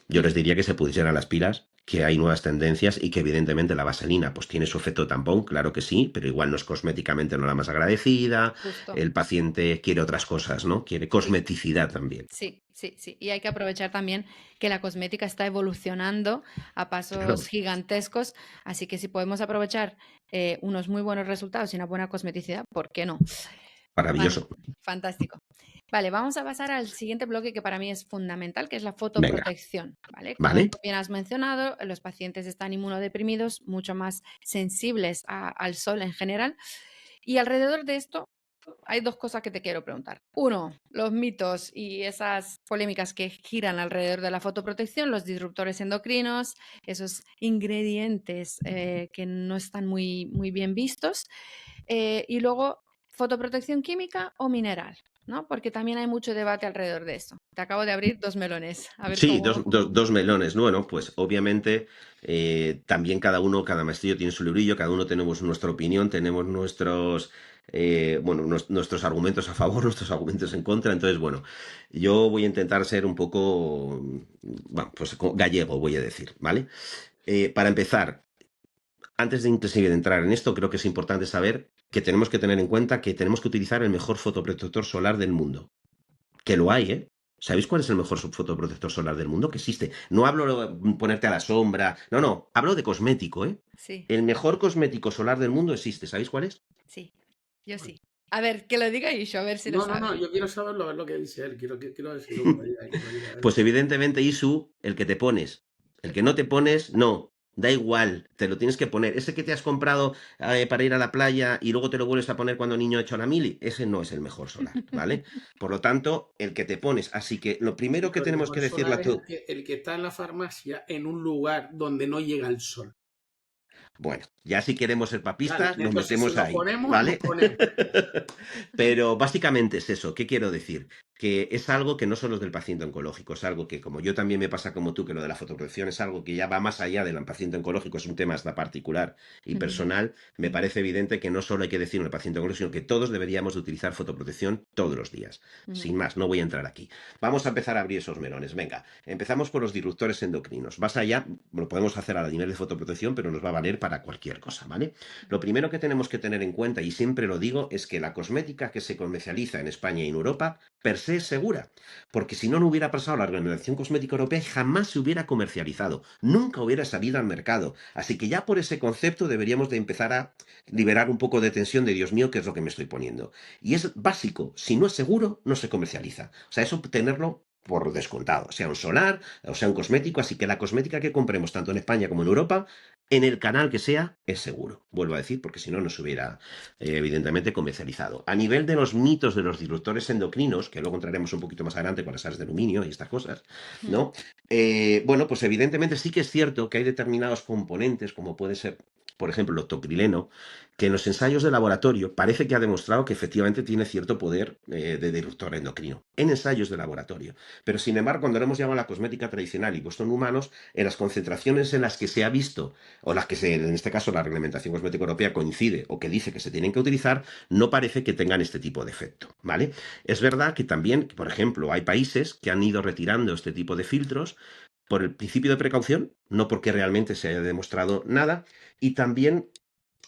yo les diría que se pusieran las pilas, que hay nuevas tendencias y que evidentemente la vaselina pues tiene su efecto tampón, claro que sí, pero igual no es cosméticamente no la más agradecida, Justo. el paciente quiere otras cosas, ¿no? Quiere Sí, cosmeticidad también. sí, sí, sí. Y hay que aprovechar también que la cosmética está evolucionando a pasos Claro, gigantescos, así que si podemos aprovechar unos muy buenos resultados y una buena cosmeticidad, ¿por qué no? Fan- maravilloso. fantástico. Vale, vamos a pasar al siguiente bloque que para mí es fundamental, que es la Venga, fotoprotección, ¿vale? Como ¿vale? tú bien has mencionado, los pacientes están inmunodeprimidos, mucho más sensibles al sol en general. Y alrededor de esto hay dos cosas que te quiero preguntar. Uno, los mitos y esas polémicas que giran alrededor de la fotoprotección, los disruptores endocrinos, esos ingredientes que no están muy bien vistos. Y luego, fotoprotección química o mineral. ¿no? Porque también hay mucho debate alrededor de eso. Te acabo de abrir 2 melones. A ver Sí, cómo. dos melones. Bueno, pues obviamente también cada maestrillo tiene su librillo, cada uno tenemos nuestra opinión, tenemos nuestros argumentos a favor, nuestros argumentos en contra. Entonces, bueno, yo voy a intentar ser un poco, bueno, pues gallego, voy a decir, ¿vale? Para empezar, antes de inclusive de entrar en esto, creo que es importante saber que tenemos que tener en cuenta que tenemos que utilizar el mejor fotoprotector solar del mundo. Que lo hay, ¿eh? ¿Sabéis cuál es el mejor fotoprotector solar del mundo que existe? No hablo de ponerte a la sombra, no, hablo de cosmético, ¿eh? Sí, El mejor cosmético solar del mundo existe, ¿sabéis cuál es? sí, yo sí. A ver, que lo diga Isho, a ver si lo No, sabe. yo quiero saberlo, a ver lo que dice él. Quiero decirlo que lo diga él. Pues evidentemente, Isu, el que te pones. El que no te pones, no. Da igual, te lo tienes que poner. Ese que te has comprado para ir a la playa y luego te lo vuelves a poner cuando niño ha hecho la mili, ese no es el mejor solar, ¿vale? Por lo tanto, el que te pones. Así que lo primero que Pero el tenemos que mejor decirle solar a es tú. el que está en la farmacia en un lugar donde no llega el sol. Bueno, ya si queremos ser Vale, papistas, nos entonces si metemos nos ahí, ponemos, nos ¿vale? ponemos. Pero básicamente es eso. ¿Qué quiero decir? Que es algo que no solo es del paciente oncológico, es algo que, como yo también me pasa como tú, que lo de la fotoprotección es algo que ya va más allá del paciente oncológico, es un tema hasta particular y personal. Me parece evidente que no solo hay que decirlo al paciente oncológico, sino que todos deberíamos de utilizar fotoprotección todos los días. Sin más, no voy a entrar aquí. Vamos a empezar a abrir esos melones. Venga, empezamos por los disruptores endocrinos. Más allá, lo podemos hacer a nivel de fotoprotección, pero nos va a valer para cualquier cosa, ¿vale? Lo primero que tenemos que tener en cuenta, y siempre lo digo, es que la cosmética que se comercializa en España y en Europa, per se es segura. Porque si no, no hubiera pasado la Organización Cosmética Europea y jamás se hubiera comercializado. Nunca hubiera salido al mercado. Así que ya por ese concepto deberíamos de empezar a liberar un poco de tensión de Dios mío, ¿qué es lo que me estoy poniendo? Y es básico. Si no es seguro, no se comercializa. O sea, eso tenerlo por descontado, sea un solar o sea un cosmético, así que la cosmética que compremos tanto en España como en Europa, en el canal que sea, es seguro. Vuelvo a decir, porque si no, no se hubiera evidentemente comercializado. A nivel de los mitos de los disruptores endocrinos, que luego entraremos un poquito más adelante con las sales de aluminio y estas cosas, ¿no? Bueno, pues evidentemente sí que es cierto que hay determinados componentes, como puede ser, por ejemplo, el octoprileno, que en los ensayos de laboratorio parece que ha demostrado que efectivamente tiene cierto poder de disruptor endocrino, en ensayos de laboratorio. Pero sin embargo, cuando lo hemos llamado la cosmética tradicional y puesto en humanos, en las concentraciones en las que se ha visto, o las que en este caso la reglamentación cosmética europea coincide o que dice que se tienen que utilizar, no parece que tengan este tipo de efecto, ¿vale? Es verdad que también, por ejemplo, hay países que han ido retirando este tipo de filtros por el principio de precaución, no porque realmente se haya demostrado nada, y también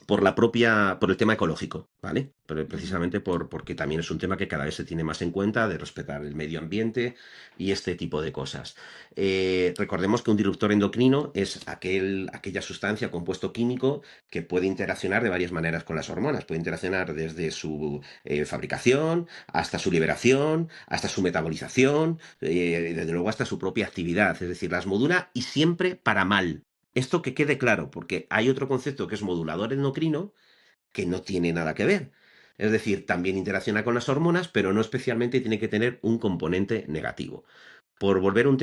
por el tema ecológico, ¿vale? Pero precisamente porque también es un tema que cada vez se tiene más en cuenta de respetar el medio ambiente y este tipo de cosas. Recordemos que un disruptor endocrino es aquella sustancia, compuesto químico, que puede interaccionar de varias maneras con las hormonas. Puede interaccionar desde su fabricación, hasta su liberación, hasta su metabolización, desde luego hasta su propia actividad. Es decir, las modula y siempre para mal. Esto que quede claro, porque hay otro concepto que es modulador endocrino que no tiene nada que ver. Es decir, también interacciona con las hormonas, pero no especialmente tiene que tener un componente negativo. Por volver un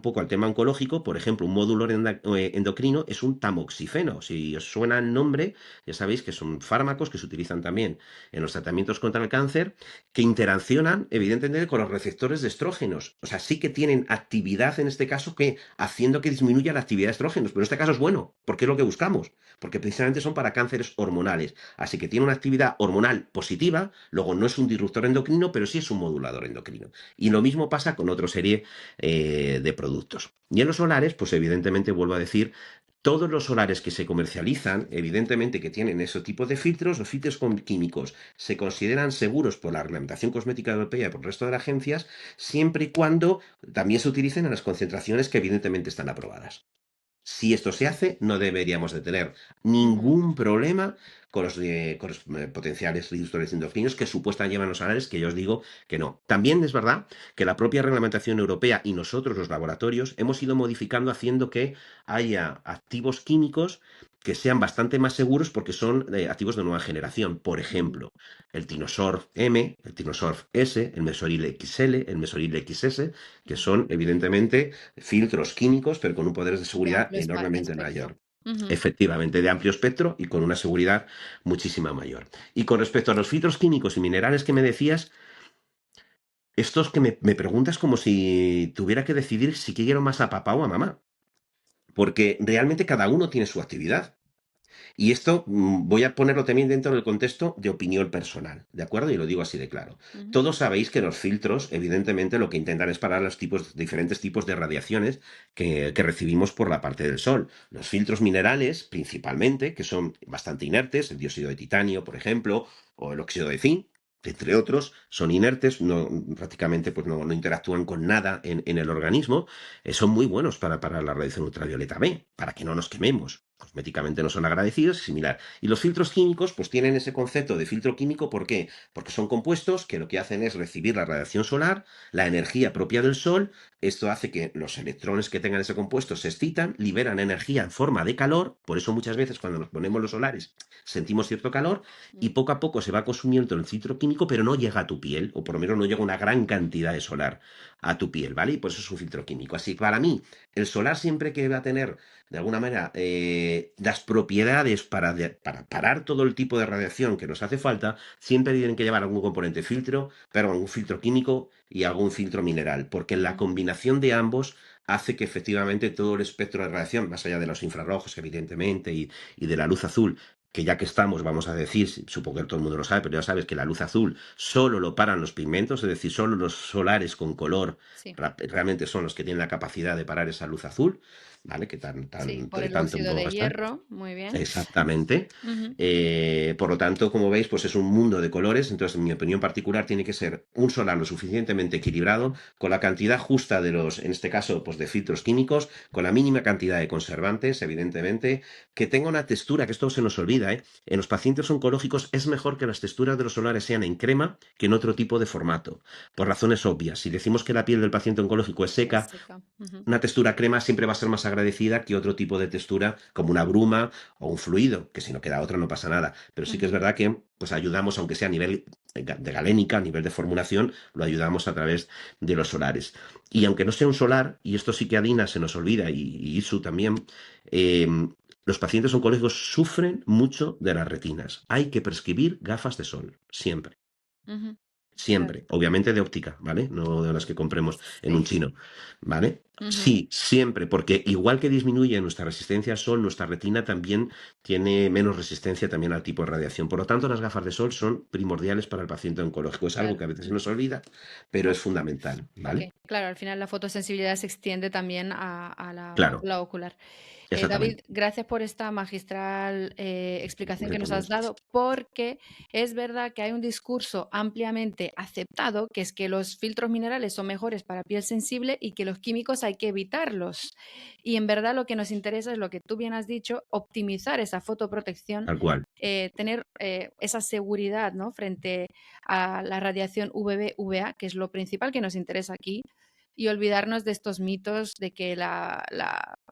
poco al tema oncológico, por ejemplo, un módulo endocrino es un tamoxifeno. Si os suena el nombre, ya sabéis que son fármacos que se utilizan también en los tratamientos contra el cáncer, que interaccionan, evidentemente, con los receptores de estrógenos. O sea, sí que tienen actividad en este caso haciendo que disminuya la actividad de estrógenos. Pero en este caso es bueno, porque es lo que buscamos. Porque precisamente son para cánceres hormonales. Así que tiene una actividad hormonal positiva, luego no es un disruptor endocrino, pero sí es un modulador endocrino. Y lo mismo pasa con otra serie de productos. Y en los solares, pues evidentemente vuelvo a decir, todos los solares que se comercializan, evidentemente que tienen ese tipo de filtros, los filtros químicos se consideran seguros por la reglamentación cosmética europea y por el resto de las agencias, siempre y cuando también se utilicen en las concentraciones que evidentemente están aprobadas. Si esto se hace, no deberíamos de tener ningún problema con los potenciales reductores endocrinos que supuestamente llevan los solares, que yo os digo que no. También es verdad que la propia reglamentación europea y nosotros, los laboratorios, hemos ido modificando haciendo que haya activos químicos que sean bastante más seguros porque son activos de nueva generación. Por ejemplo, el Tinosorb M, el Tinosorb S, el Mesoril XL, el Mesoril XS, que son evidentemente filtros químicos, pero con un poder de De seguridad amplio enormemente espectro. mayor. Efectivamente, de amplio espectro y con una seguridad muchísima mayor. Y con respecto a los filtros químicos y minerales que me decías, Esto es que me preguntas como si tuviera que decidir si quiero más a papá o a mamá, porque realmente cada uno tiene su actividad. Y esto voy a ponerlo también dentro del contexto de opinión personal, ¿de acuerdo? Y lo digo así de claro. Ujú. Todos sabéis que los filtros, evidentemente, lo que intentan es parar los diferentes tipos de radiaciones que recibimos por la parte del Sol. Los filtros minerales, principalmente, que son bastante inertes, el dióxido de titanio, por ejemplo, o el óxido de zinc, entre otros, son inertes, no, prácticamente pues no interactúan con nada en el organismo, son muy buenos para la radiación ultravioleta B, para que no nos quememos. Cosméticamente no son agradecidos y similar. Y los filtros químicos, pues tienen ese concepto de filtro químico, ¿por qué? Porque son compuestos que lo que hacen es recibir la radiación solar, la energía propia del Sol. Esto hace que los electrones que tengan ese compuesto se excitan, liberan energía en forma de calor. Por eso muchas veces cuando nos ponemos los solares sentimos cierto calor y Mm. poco a poco se va consumiendo el filtro químico, pero no llega a tu piel, o por lo menos no llega una gran cantidad de solar a tu piel, ¿vale? Y por eso es un filtro químico. Así que para mí, el solar siempre que va a tener de alguna manera, las propiedades para parar todo el tipo de radiación que nos hace falta, siempre tienen que llevar algún componente filtro, pero algún filtro químico y algún filtro mineral, porque la Ujú. combinación de ambos hace que efectivamente todo el espectro de radiación, más allá de los infrarrojos, evidentemente, y de la luz azul, que ya que estamos, vamos a decir, supongo que todo el mundo lo sabe, pero ya sabes que la luz azul solo lo paran los pigmentos, es decir, solo los solares con color Sí, realmente son los que tienen la capacidad de parar esa luz azul. ¿Vale? sí, por el Tanto óxido puedo de gastar. hierro, muy bien. Exactamente. Ujú. Por lo tanto, como veis, pues es un mundo de colores. Entonces, en mi opinión particular, tiene que ser un solar lo suficientemente equilibrado, con la cantidad justa de los, en este caso, pues de filtros químicos, con la mínima cantidad de conservantes, evidentemente, que tenga una textura, que esto se nos olvida, ¿eh? En los pacientes oncológicos es mejor que las texturas de los solares sean en crema que en otro tipo de formato, por razones obvias. Si decimos que la piel del paciente oncológico es Es seca, seca. Ujú. una textura crema siempre va a ser más agradecida que otro tipo de textura como una bruma o un fluido, que si no queda otra no pasa nada. Pero sí que es Ujú. verdad que pues ayudamos, aunque sea a nivel de galénica, a nivel de formulación, lo ayudamos a través de los solares. Y aunque no sea un solar, y esto sí que a Dina se nos olvida, y Isu también, eh, los pacientes oncológicos sufren mucho de las retinas. Hay que prescribir gafas de sol, siempre. Ujú. Claro. Siempre, obviamente de óptica, ¿vale? No de las que compremos en un Sí. chino, ¿vale? Ujú. Sí, siempre, porque igual que disminuye nuestra resistencia al sol, nuestra retina también tiene menos resistencia también al tipo de radiación. Por lo tanto, las gafas de sol son primordiales para el paciente oncológico. Es algo Claro, que a veces se nos olvida, pero es claro. fundamental, ¿vale? Okey, claro, al final la fotosensibilidad se extiende también a la Claro, válvula ocular. David, exactamente. gracias por esta magistral, explicación Hombre, que por nos lo has menos. dado, porque es verdad que hay un discurso ampliamente aceptado, que es que los filtros minerales son mejores para piel sensible y que los químicos hay que evitarlos. Y en verdad lo que nos interesa es lo que tú bien has dicho, optimizar esa fotoprotección, Tal cual, tener, esa seguridad, ¿no?, frente a la radiación UVB, UVA, que es lo principal que nos interesa aquí, y olvidarnos de estos mitos de que la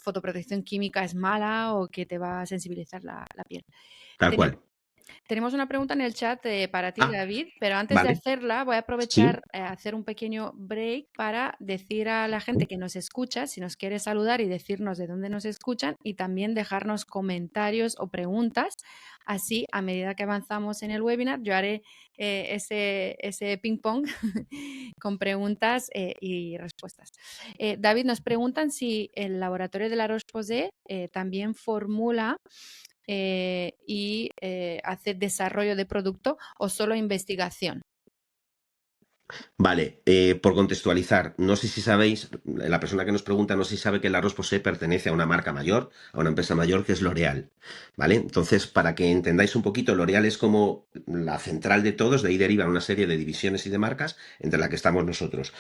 fotoprotección química es mala o que te va a sensibilizar la piel. tal Tene- cual. Tenemos una pregunta en el chat para ti, Ah, David, pero antes de vale. hacerla voy a Sí. aprovechar hacer un pequeño break para decir a la gente que nos escucha, si nos quiere saludar y decirnos de dónde nos escuchan y también dejarnos comentarios o preguntas. Así, a medida que avanzamos en el webinar, yo haré ese ping pong con preguntas y respuestas. David, nos preguntan si el laboratorio de la Roche-Posay también formula y hace desarrollo de producto o solo investigación. Vale, por contextualizar, no sé si sabéis, la persona que nos pregunta no sé si sabe que la Roche-Posay pertenece a una marca mayor, a una empresa mayor que es L'Oréal, ¿vale? Entonces, para que entendáis un poquito, L'Oréal es como la central de todos, de ahí derivan una serie de divisiones y de marcas, entre la que estamos nosotros.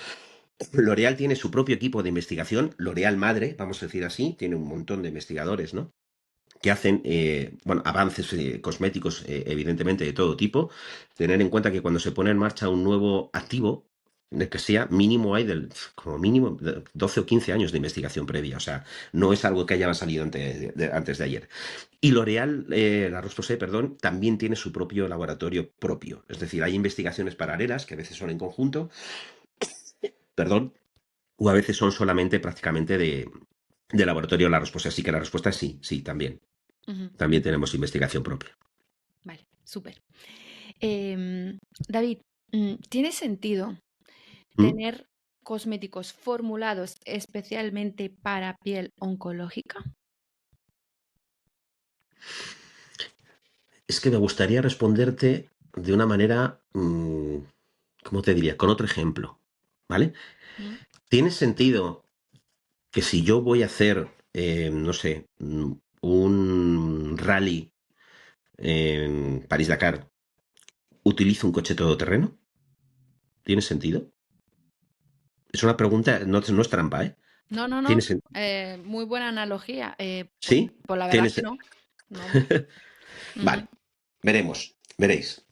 L'Oréal tiene su propio equipo de investigación, L'Oréal Madre, vamos a decir así, tiene un montón de investigadores, ¿no? Que hacen bueno, avances cosméticos, evidentemente, de todo tipo. Tener en cuenta que cuando se pone en marcha un nuevo activo, de que sea mínimo hay como mínimo 12 o 15 años de investigación previa. O sea, no es algo que haya salido antes de ayer. Y L'Oréal, la Roche-Posay, perdón, también tiene su propio laboratorio propio. Es decir, hay investigaciones paralelas que a veces son en conjunto, perdón, o a veces son solamente prácticamente de laboratorio la respuesta. Así que la respuesta es sí, sí, también. Ujú. También tenemos investigación propia. Vale, súper. David, ¿tiene sentido ¿Mm? tener cosméticos formulados especialmente para piel oncológica? Es que me gustaría responderte de una manera, ¿cómo te diría? Con otro ejemplo, ¿vale? Mm, ¿Tiene sentido que si yo voy a hacer, no sé, un rally en París-Dakar, utilizo un coche todoterreno? ¿Tiene sentido? Es una pregunta, no es trampa, ¿eh? No, no, ¿Tiene no. sentido? Muy buena analogía. ¿Sí? Pues la verdad ¿Tiene es que sen- no. No. Ujú, Vale, veréis.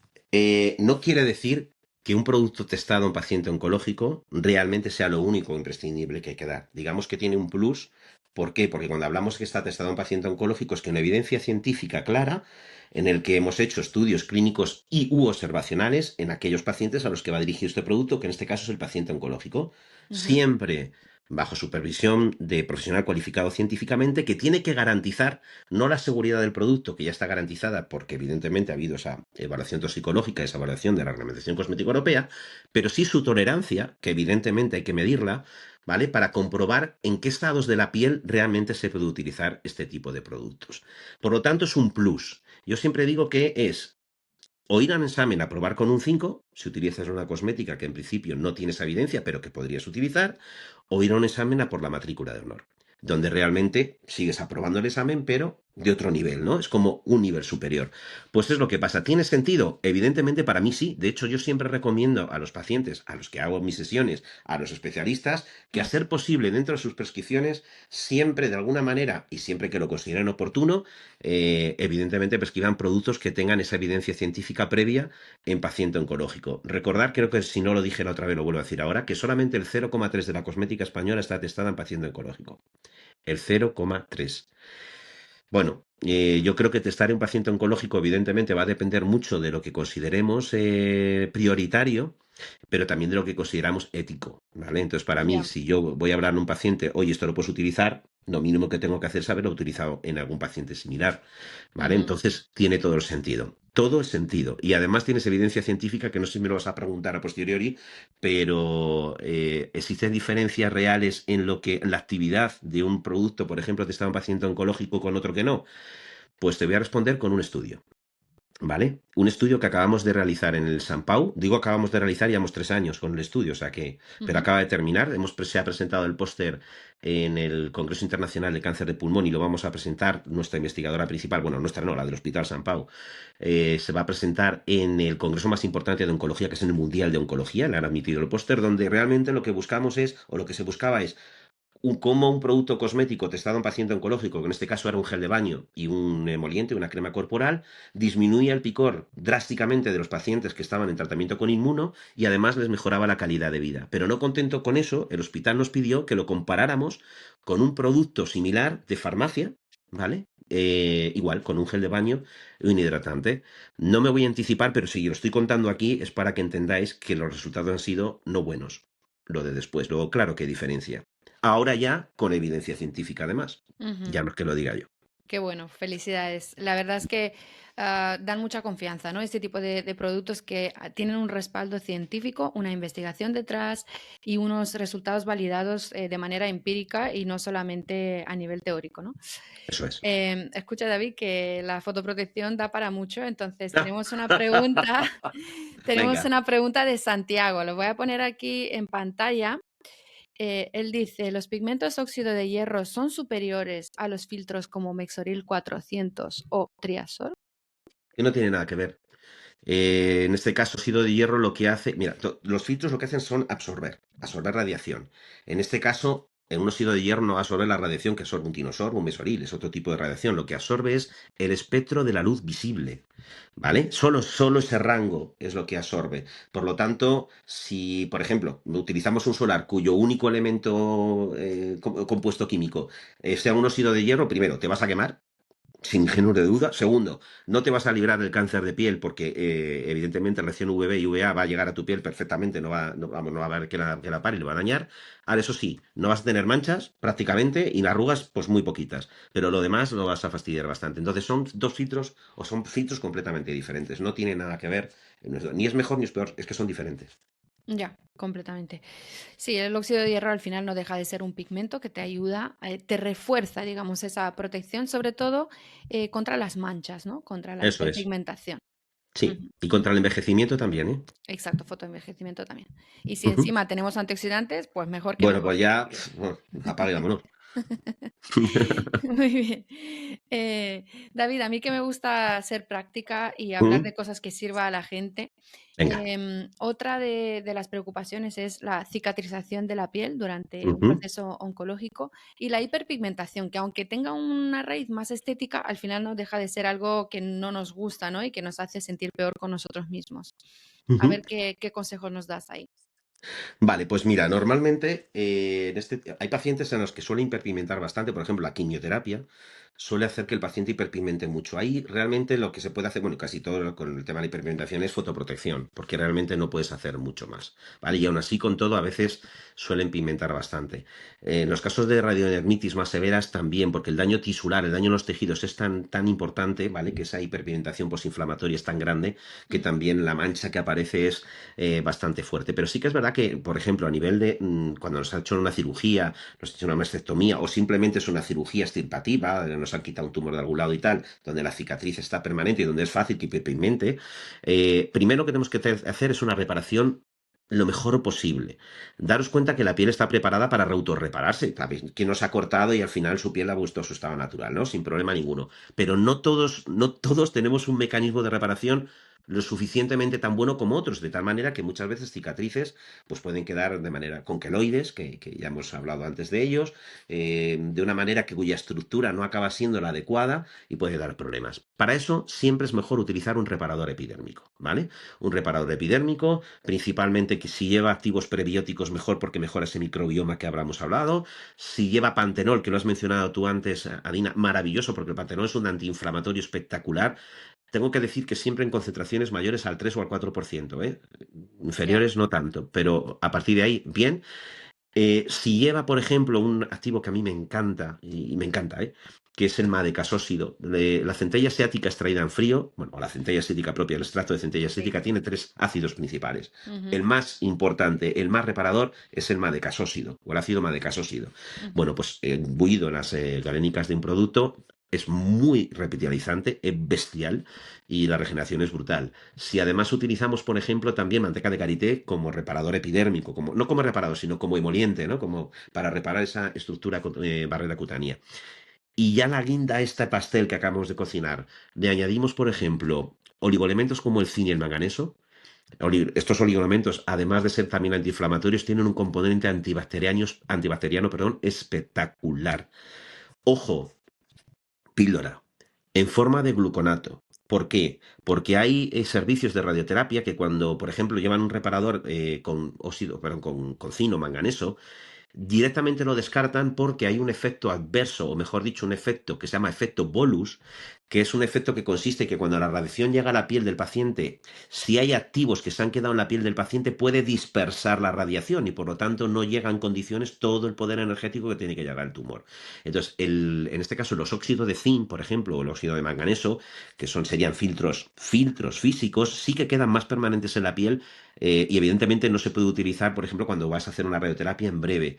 No quiere decir que un producto testado en paciente oncológico realmente sea lo único imprescindible que hay que dar. Digamos que tiene un plus. ¿Por qué? Porque cuando hablamos que está testado en paciente oncológico es que una evidencia científica clara en el que hemos hecho estudios clínicos y u observacionales en aquellos pacientes a los que va dirigido este producto, que en este caso es el paciente oncológico. ujú. Siempre bajo supervisión de profesional cualificado científicamente que tiene que garantizar no la seguridad del producto, que ya está garantizada porque evidentemente ha habido esa evaluación toxicológica, esa evaluación de la Reglamentación Cosmética Europea, pero sí su tolerancia, que evidentemente hay que medirla, ¿vale? Para comprobar en qué estados de la piel realmente se puede utilizar este tipo de productos. Por lo tanto, es un plus. Yo siempre digo que es o ir a un examen a probar con un 5 si utilizas una cosmética que en principio no tienes evidencia, pero que podrías utilizar, o ir a un examen a por la matrícula de honor, donde realmente sigues aprobando el examen, pero de otro nivel, ¿no? Es como un nivel superior. Pues es lo que pasa. ¿Tiene sentido? Evidentemente para mí sí. De hecho, yo siempre recomiendo a los pacientes, a los que hago mis sesiones, a los especialistas, que a Mm, ser posible dentro de sus prescripciones, siempre de alguna manera, y siempre que lo consideren oportuno, evidentemente prescriban productos que tengan esa evidencia científica previa en paciente oncológico. Recordar, creo que si no lo dije la otra vez, lo vuelvo a decir ahora, que solamente el 0,3 de la cosmética española está testada en paciente oncológico. El 0,3. Bueno, yo creo que testar en un paciente oncológico evidentemente va a depender mucho de lo que consideremos prioritario, pero también de lo que consideramos ético, ¿vale? Entonces, para mí, ya. si yo voy a hablar a un paciente, oye, esto lo puedes utilizar, lo mínimo que tengo que hacer es haberlo utilizado en algún paciente similar, ¿vale? Ujú. Entonces, tiene todo el sentido. Todo el sentido. Y además tienes evidencia científica que no sé si me lo vas a preguntar a posteriori, pero existen diferencias reales en lo que la actividad de un producto, por ejemplo, testado en paciente oncológico con otro que no. Pues te voy a responder con un estudio. ¿Vale? Un estudio que acabamos de realizar en el San Pau. Digo acabamos de realizar, llevamos 3 años con el estudio, o sea que, pero Ujú. acaba de terminar. Se ha presentado el póster en el Congreso Internacional de Cáncer de Pulmón y lo vamos a presentar nuestra investigadora principal, bueno, nuestra no, la del Hospital San Pau. Se va a presentar en el congreso más importante de oncología, que es en el Mundial de Oncología. Le han admitido el póster, donde realmente lo que buscamos es, o lo que se buscaba es, cómo un producto cosmético testado en paciente oncológico, que en este caso era un gel de baño y un emoliente, una crema corporal, disminuía el picor drásticamente de los pacientes que estaban en tratamiento con inmuno y además les mejoraba la calidad de vida. Pero no contento con eso, el hospital nos pidió que lo comparáramos con un producto similar de farmacia, ¿vale? Igual, con un gel de baño y un hidratante. No me voy a anticipar, pero si lo estoy contando aquí es para que entendáis que los resultados han sido no buenos. Lo de después. Luego, claro que hay diferencia. Ahora ya con evidencia científica además. Ujú. Ya no es que lo diga yo. Qué bueno, felicidades. La verdad es que dan mucha confianza, ¿no? Este tipo de productos que tienen un respaldo científico, una investigación detrás y unos resultados validados de manera empírica y no solamente a nivel teórico, ¿no? Eso es. Escucha, David, que la fotoprotección da para mucho, entonces Ah. tenemos una pregunta, tenemos Venga. una pregunta de Santiago. Lo voy a poner aquí en pantalla. Él dice, ¿los pigmentos óxido de hierro son superiores a los filtros como Mexoril 400 o Triasol? Que no tiene nada que ver. En este caso, óxido de hierro lo que hace, mira, los filtros lo que hacen son absorber radiación. En este caso, en un óxido de hierro no absorbe la radiación que absorbe un tinosor, un mesoril, es otro tipo de radiación. Lo que absorbe es el espectro de la luz visible, ¿vale? Solo ese rango es lo que absorbe. Por lo tanto, si, por ejemplo, utilizamos un solar cuyo único elemento compuesto químico sea un óxido de hierro, primero, te vas a quemar sin género de duda. Segundo, no te vas a librar del cáncer de piel porque evidentemente la radiación UVB y UVA va a llegar a tu piel perfectamente, no va a haber que la pare y le va a dañar. Ahora, eso sí, no vas a tener manchas prácticamente y las arrugas pues muy poquitas, pero lo demás lo vas a fastidiar bastante. Entonces son dos filtros o son filtros completamente diferentes, no tiene nada que ver, ni es mejor ni es peor, es que son diferentes. Ya, completamente. Sí, el óxido de hierro al final no deja de ser un pigmento que te ayuda, te refuerza, digamos, esa protección, sobre todo contra las manchas, ¿no? Contra la Eso es. hiperpigmentación. Sí. Ujú. Y contra el envejecimiento también, ¿eh? Exacto, fotoenvejecimiento también. Y si Ujú. encima tenemos antioxidantes, pues mejor que Bueno, mejor. pues ya, bueno, apague y vámonos. Muy bien. Eh, David, a mí que me gusta ser práctica y hablar Mm, de cosas que sirva a la gente, Venga. otra de las preocupaciones es la cicatrización de la piel durante un Ujú. proceso oncológico y la hiperpigmentación, que aunque tenga una raíz más estética, al final no deja de ser algo que no nos gusta, ¿no? Y que nos hace sentir peor con nosotros mismos. A Ujú. ver qué consejos nos das ahí. Vale, pues mira, normalmente hay pacientes en los que suele hiperpigmentar bastante, por ejemplo, la quimioterapia suele hacer que el paciente hiperpigmente mucho. Ahí realmente lo que se puede hacer, bueno, casi todo con el tema de la hiperpigmentación es fotoprotección, porque realmente no puedes hacer mucho más, ¿vale? Y aún así, con todo, a veces suelen pigmentar bastante. En los casos de radiodermitis más severas también, porque el daño tisular, el daño en los tejidos es tan importante, ¿vale? Que esa hiperpigmentación posinflamatoria es tan grande que Ujú. también la mancha que aparece es bastante fuerte. Pero sí que es verdad que, por ejemplo, a nivel de cuando nos ha hecho una cirugía, nos ha hecho una mastectomía o simplemente es una cirugía extirpativa, nos han quitado un tumor de algún lado y tal, donde la cicatriz está permanente y donde es fácil que hiperpigmente, primero que tenemos que hacer es una reparación lo mejor posible. Daros cuenta que la piel está preparada para reautorrepararse. ¿Sabéis? Que nos ha cortado y al final su piel ha vuelto a su estado natural, ¿no? Sin problema ninguno. Pero no todos tenemos un mecanismo de reparación lo suficientemente tan bueno como otros, de tal manera que muchas veces cicatrices pues pueden quedar de manera con queloides, que ya hemos hablado antes de ellos, de una manera que cuya estructura no acaba siendo la adecuada y puede dar problemas. Para eso siempre es mejor utilizar un reparador epidérmico, ¿vale? Un reparador epidérmico, principalmente que si lleva activos prebióticos mejor porque mejora ese microbioma que habramos hablado, si lleva pantenol, que lo has mencionado tú antes, Adina, maravilloso porque el pantenol es un antiinflamatorio espectacular. Tengo que decir que siempre en concentraciones mayores al 3 o al 4%, ¿eh? Ya. Inferiores no tanto, pero a partir de ahí, bien. Si lleva, por ejemplo, un activo que a mí me encanta, y me encanta, que es el madecasósido, la centella asiática extraída en frío, bueno, o la centella asiática propia, el extracto de centella Sí. asiática, tiene 3 ácidos principales. Ujú, El más importante, el más reparador, es el madecasósido, o el ácido madecasósido. ujú. Bueno, pues bullido en las galénicas de un producto, es muy revitalizante, es bestial, y la regeneración es brutal. Si además utilizamos, por ejemplo, también manteca de karité como reparador epidérmico, no como reparador, sino como emoliente, ¿no? Como para reparar esa estructura barrera cutánea. Y ya la guinda a este pastel que acabamos de cocinar, le añadimos, por ejemplo, oligoelementos como el zinc y el manganeso. Estos oligoelementos, además de ser también antiinflamatorios, tienen un componente antibacteriano, perdón, espectacular. Ojo, píldora, en forma de gluconato. ¿Por qué? Porque hay servicios de radioterapia que cuando, por ejemplo, llevan un reparador con óxido, perdón, con zinc o manganeso, directamente lo descartan porque hay un efecto adverso, o mejor dicho, un efecto que se llama efecto bolus, que es un efecto que consiste en que cuando la radiación llega a la piel del paciente, si hay activos que se han quedado en la piel del paciente, puede dispersar la radiación y por lo tanto no llega en condiciones todo el poder energético que tiene que llegar al tumor. Entonces, en este caso, los óxidos de zinc, por ejemplo, o el óxido de manganeso, que serían filtros físicos, sí que quedan más permanentes en la piel y evidentemente no se puede utilizar, por ejemplo, cuando vas a hacer una radioterapia en breve.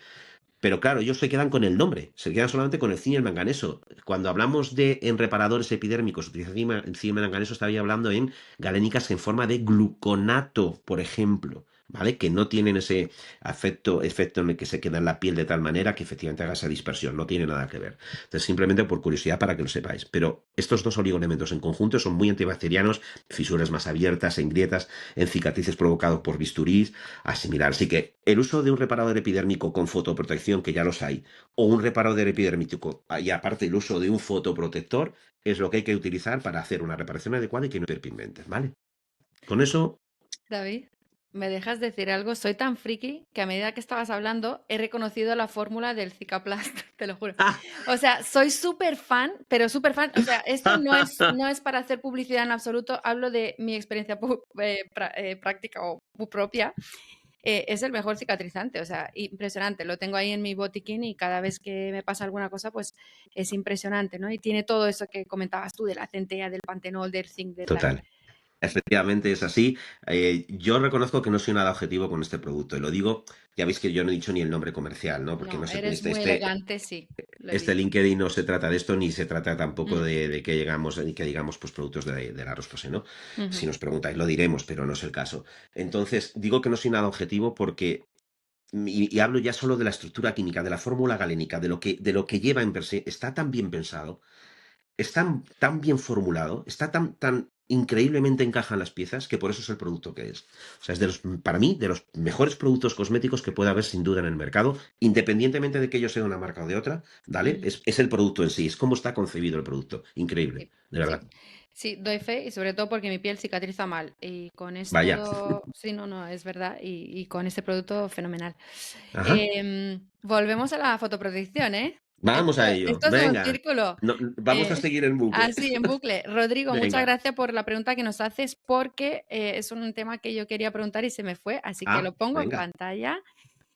Pero claro, ellos se quedan con el nombre, se quedan solamente con el zinc y el manganeso. Cuando hablamos en reparadores epidérmicos, utilizar zinc y manganeso, estaba hablando en galénicas en forma de gluconato, por ejemplo, ¿vale? Que no tienen ese efecto en el que se queda en la piel de tal manera que efectivamente haga esa dispersión, no tiene nada que ver. Entonces, simplemente por curiosidad para que lo sepáis. Pero estos dos oligoelementos en conjunto son muy antibacterianos, fisuras más abiertas, en grietas, en cicatrices provocadas por bisturís, asimilar. Así que el uso de un reparador epidérmico con fotoprotección, que ya los hay, o un reparador epidérmico y aparte el uso de un fotoprotector, es lo que hay que utilizar para hacer una reparación adecuada y que no hiperpigmenten, ¿vale? Con eso, David, ¿me dejas decir algo? Soy tan friki que a medida que estabas hablando he reconocido la fórmula del Cicaplast, te lo juro. ¡ah! O sea, soy súper fan, pero súper fan. O sea, esto no es para hacer publicidad en absoluto, hablo de mi experiencia práctica o propia. Es el mejor cicatrizante, o sea, impresionante. Lo tengo ahí en mi botiquín y cada vez que me pasa alguna cosa, pues es impresionante, ¿no? Y tiene todo eso que comentabas tú de la centella, del pantenol, del zinc, de tal. Total. Efectivamente es así. Yo reconozco que no soy nada objetivo con este producto y lo digo, ya veis que yo no he dicho ni el nombre comercial, ¿no? Porque No, no sé, eres muy elegante, sí, lo he este visto. LinkedIn no se trata de esto, ni se trata tampoco Mm, de que llegamos, y que digamos pues productos de la Rostose, ¿no? ujú, Si nos preguntáis lo diremos, pero no es el caso. Entonces, digo que no soy nada objetivo porque y hablo ya solo de la estructura química, de la fórmula galénica, de lo que lleva en per se, está tan bien pensado, es tan bien formulado, está tan increíblemente encajan las piezas que por eso es el producto que es. O sea, es para mí, de los mejores productos cosméticos que puede haber sin duda en el mercado, independientemente de que yo sea una marca o de otra, ¿vale? ujú. Es el producto en sí, es cómo está concebido el producto. Increíble, Sí, de sí, verdad. sí, doy fe y sobre todo porque mi piel cicatriza mal. Y con Vaya. esto, sí, no, no, es verdad. Y con este producto, fenomenal. Ajá. Volvemos a la fotoprotección, ¿eh? Vamos a ello. Esto es un Venga. círculo. Vamos a seguir en bucle. Así, en bucle. Rodrigo, muchas Venga. gracias por la pregunta que nos haces porque es un tema que yo quería preguntar y se me fue, así que Ah, lo pongo en venga. pantalla.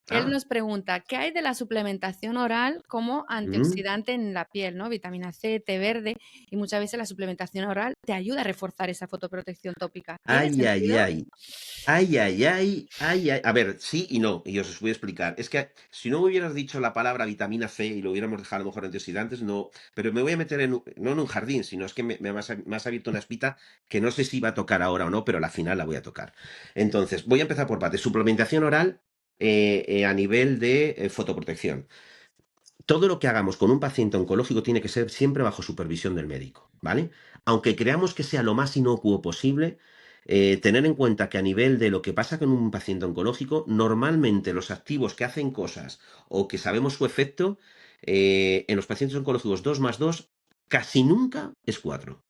Él Ah. nos pregunta, ¿qué hay de la suplementación oral como Mm. antioxidante en la piel, ¿no? Vitamina C, té verde, y muchas veces la suplementación oral te ayuda a reforzar esa fotoprotección tópica. ¿Tiene Ay, ay, sentido? ay. Ay, ay, ay, ay, ay. A ver, sí y no, y os voy a explicar. Es que si no me hubieras dicho la palabra vitamina C y lo hubiéramos dejado a lo mejor antioxidantes, no, pero me voy a meter no en un jardín, sino es que me has abierto una espita que no sé si va a tocar ahora o no, pero a la final la voy a tocar. Entonces, voy a empezar por partes. Suplementación oral a nivel de fotoprotección. Todo lo que hagamos con un paciente oncológico tiene que ser siempre bajo supervisión del médico, ¿vale? Aunque creamos que sea lo más inocuo posible, tener en cuenta que a nivel de lo que pasa con un paciente oncológico, normalmente los activos que hacen cosas o que sabemos su efecto, en los pacientes oncológicos 2 más 2 casi nunca es 4,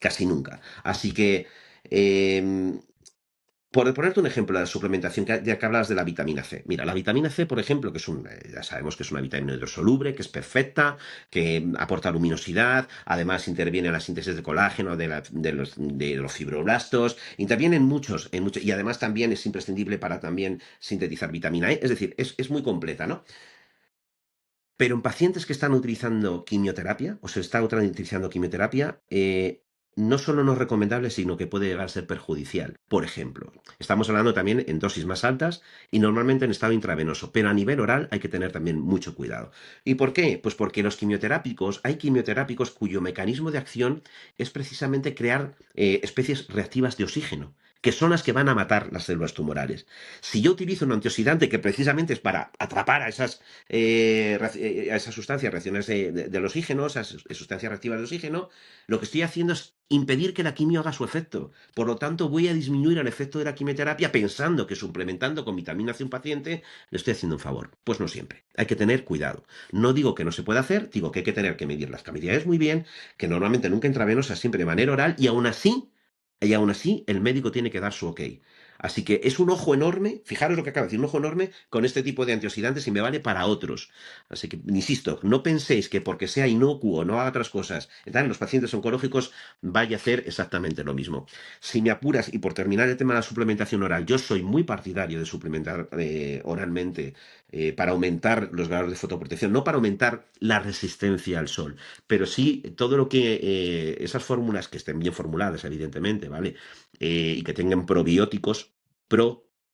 casi nunca. Así que, em, por ponerte un ejemplo de la suplementación, ya que hablas de la vitamina C. Mira, la vitamina C, por ejemplo, que ya sabemos que es una vitamina hidrosoluble, que es perfecta, que aporta luminosidad, además interviene en la síntesis de colágeno, de los fibroblastos, interviene en muchos, y además también es imprescindible para también sintetizar vitamina E, es decir, es muy completa, ¿no? Pero en pacientes que están utilizando quimioterapia, o se está utilizando quimioterapia, no solo no es recomendable, sino que puede llegar a ser perjudicial. Por ejemplo, estamos hablando también en dosis más altas y normalmente en estado intravenoso, pero a nivel oral hay que tener también mucho cuidado. ¿Y por qué? Pues porque hay quimioterápicos cuyo mecanismo de acción es precisamente crear especies reactivas de oxígeno, que son las que van a matar las células tumorales. Si yo utilizo un antioxidante que precisamente es para atrapar a a esas sustancias, reacciones del oxígeno, esas sustancias reactivas de oxígeno, lo que estoy haciendo es impedir que la quimio haga su efecto. Por lo tanto, voy a disminuir el efecto de la quimioterapia pensando que suplementando con vitamina C a un paciente le estoy haciendo un favor. Pues no siempre. Hay que tener cuidado. No digo que no se pueda hacer, digo que hay que tener que medir las cantidades muy bien, que normalmente nunca intravenosa, siempre de manera oral, y aún así el médico tiene que dar su ok. Así que es un ojo enorme, fijaros lo que acaba de decir, un ojo enorme con este tipo de antioxidantes y me vale para otros. Así que, insisto, no penséis que porque sea inocuo, no haga otras cosas, en los pacientes oncológicos vaya a hacer exactamente lo mismo. Si me apuras, y por terminar el tema de la suplementación oral, yo soy muy partidario de suplementar oralmente para aumentar los grados de fotoprotección, no para aumentar la resistencia al sol, pero sí todo lo que esas fórmulas que estén bien formuladas, evidentemente, ¿vale? Y que tengan probióticos,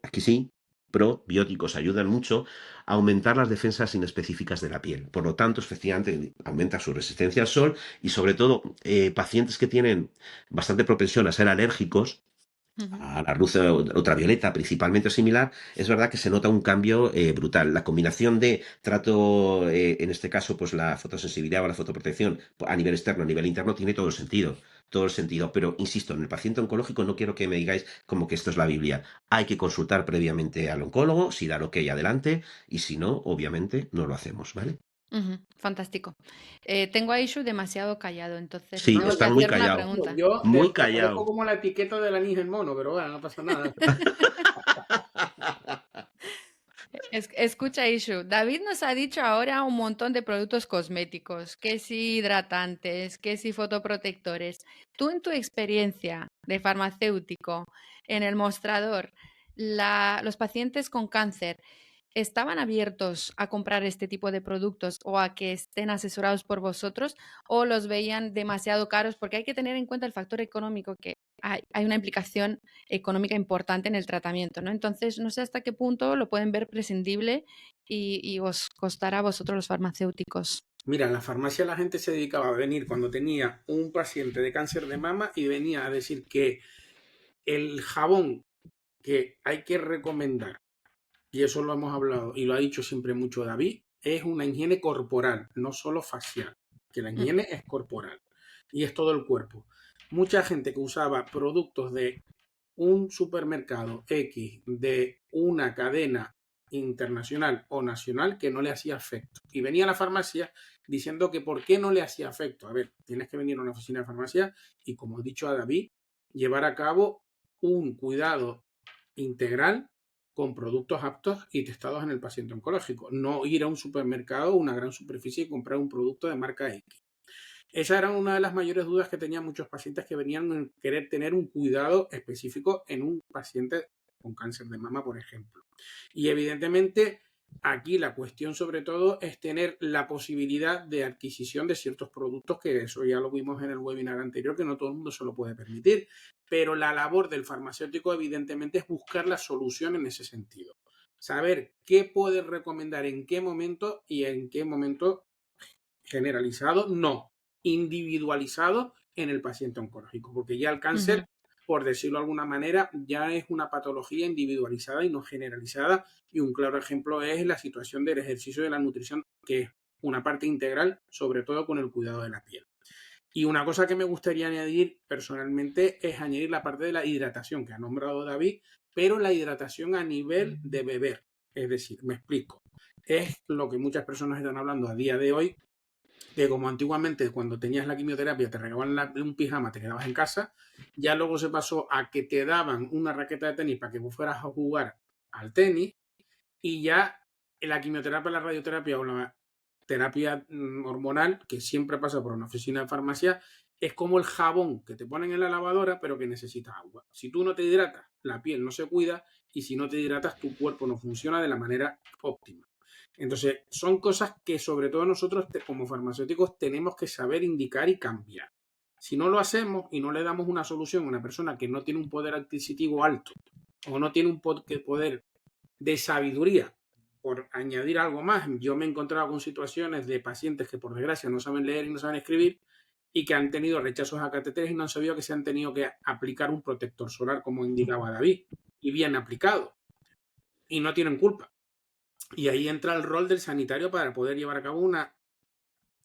aquí sí, probióticos ayudan mucho a aumentar las defensas inespecíficas de la piel. Por lo tanto, efectivamente, aumenta su resistencia al sol y sobre todo pacientes que tienen bastante propensión a ser alérgicos Ujú, a la luz ultravioleta, principalmente similar, es verdad que se nota un cambio brutal. La combinación de trato, en este caso, pues la fotosensibilidad o la fotoprotección a nivel externo, a nivel interno, tiene todo el sentido. Todo el sentido. Pero, insisto, en el paciente oncológico no quiero que me digáis como que esto es la Biblia. Hay que consultar previamente al oncólogo, si da lo que hay adelante, y si no, obviamente, no lo hacemos, ¿vale? ujú, fantástico. Tengo a Ishu demasiado callado, entonces le Sí, tengo que está muy hacer una callado. pregunta. Yo Muy te parezco callado. como la etiqueta del anís del mono, pero bueno, no pasa nada. Escucha, Ishu, David nos ha dicho ahora un montón de productos cosméticos, que si hidratantes, que si fotoprotectores. Tú en tu experiencia de farmacéutico, en el mostrador, los pacientes con cáncer, ¿estaban abiertos a comprar este tipo de productos o a que estén asesorados por vosotros o los veían demasiado caros? Porque hay que tener en cuenta el factor económico, que hay una implicación económica importante en el tratamiento, ¿no? Entonces, no sé hasta qué punto lo pueden ver prescindible y os costará a vosotros los farmacéuticos. Mira, en la farmacia la gente se dedicaba a venir cuando tenía un paciente de cáncer de mama y venía a decir que el jabón que hay que recomendar, y eso lo hemos hablado y lo ha dicho siempre mucho David, es una higiene corporal, no solo facial, que la higiene es corporal y es todo el cuerpo. Mucha gente que usaba productos de un supermercado X, de una cadena internacional o nacional, que no le hacía efecto. Y venía a la farmacia diciendo que por qué no le hacía efecto. A ver, tienes que venir a una oficina de farmacia y, como he dicho a David, llevar a cabo un cuidado integral con productos aptos y testados en el paciente oncológico. No ir a un supermercado o una gran superficie y comprar un producto de marca X. Esa era una de las mayores dudas que tenían muchos pacientes que venían a querer tener un cuidado específico en un paciente con cáncer de mama, por ejemplo. Y evidentemente aquí la cuestión sobre todo es tener la posibilidad de adquisición de ciertos productos, que eso ya lo vimos en el webinar anterior, que no todo el mundo se lo puede permitir. Pero la labor del farmacéutico evidentemente es buscar la solución en ese sentido. Saber qué puede recomendar en qué momento y en qué momento generalizado, no, individualizado en el paciente oncológico, porque ya el cáncer, por decirlo de alguna manera, ya es una patología individualizada y no generalizada, y un claro ejemplo es la situación del ejercicio de la nutrición, que es una parte integral, sobre todo con el cuidado de la piel. Y una cosa que me gustaría añadir personalmente es añadir la parte de la hidratación, que ha nombrado David, pero la hidratación a nivel de beber. Es decir, me explico. Es lo que muchas personas están hablando a día de hoy, que como antiguamente cuando tenías la quimioterapia te regalaban un pijama, te quedabas en casa, ya luego se pasó a que te daban una raqueta de tenis para que vos fueras a jugar al tenis, y ya la quimioterapia, la radioterapia o la terapia hormonal, que siempre pasa por una oficina de farmacia, es como el jabón que te ponen en la lavadora pero que necesita agua. Si tú no te hidratas, la piel no se cuida, y si no te hidratas, tu cuerpo no funciona de la manera óptima. Entonces, son cosas que sobre todo nosotros como farmacéuticos tenemos que saber indicar y cambiar. Si no lo hacemos y no le damos una solución a una persona que no tiene un poder adquisitivo alto o no tiene un poder de sabiduría, por añadir algo más, yo me he encontrado con situaciones de pacientes que por desgracia no saben leer y no saben escribir y que han tenido rechazos a catéteres y no han sabido que se han tenido que aplicar un protector solar, como indicaba David, y bien aplicado, y no tienen culpa. Y ahí entra el rol del sanitario para poder llevar a cabo un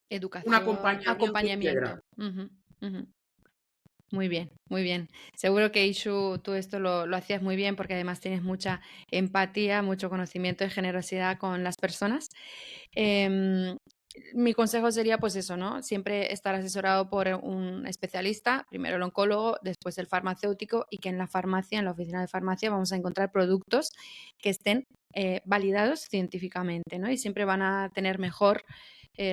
Educación, acompañamiento acompañamiento. integral. Muy bien, muy bien. Seguro que Ishu, tú esto lo hacías muy bien porque además tienes mucha empatía, mucho conocimiento y generosidad con las personas. Mi consejo sería pues eso, ¿no? Siempre estar asesorado por un especialista, primero el oncólogo, después el farmacéutico, y que en la farmacia, en la oficina de farmacia, vamos a encontrar productos que estén validados científicamente, ¿no? Y siempre van a tener mejor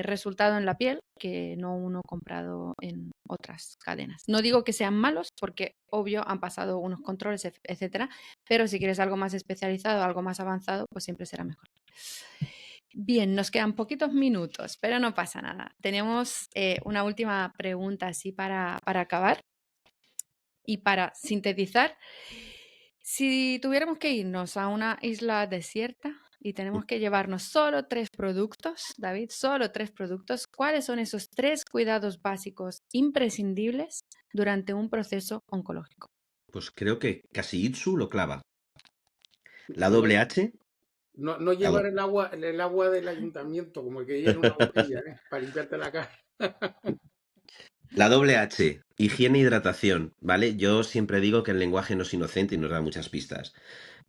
resultado en la piel que no uno comprado en otras cadenas. No digo que sean malos porque obvio han pasado unos controles, etcétera, pero si quieres algo más especializado, algo más avanzado, pues siempre será mejor. Bien, nos quedan poquitos minutos, pero no pasa nada. Tenemos una última pregunta así para acabar y para sintetizar. Si tuviéramos que irnos a una isla desierta y tenemos que llevarnos solo 3 productos, David, solo 3 productos, ¿cuáles son esos 3 cuidados básicos imprescindibles durante un proceso oncológico? Pues creo que casi Itsu lo clava. La No, doble H, no llevar el agua del ayuntamiento, como el que lleva en una botella, para limpiarte la cara. la doble H, higiene e hidratación, ¿vale? Yo siempre digo que el lenguaje no es inocente y nos da muchas pistas.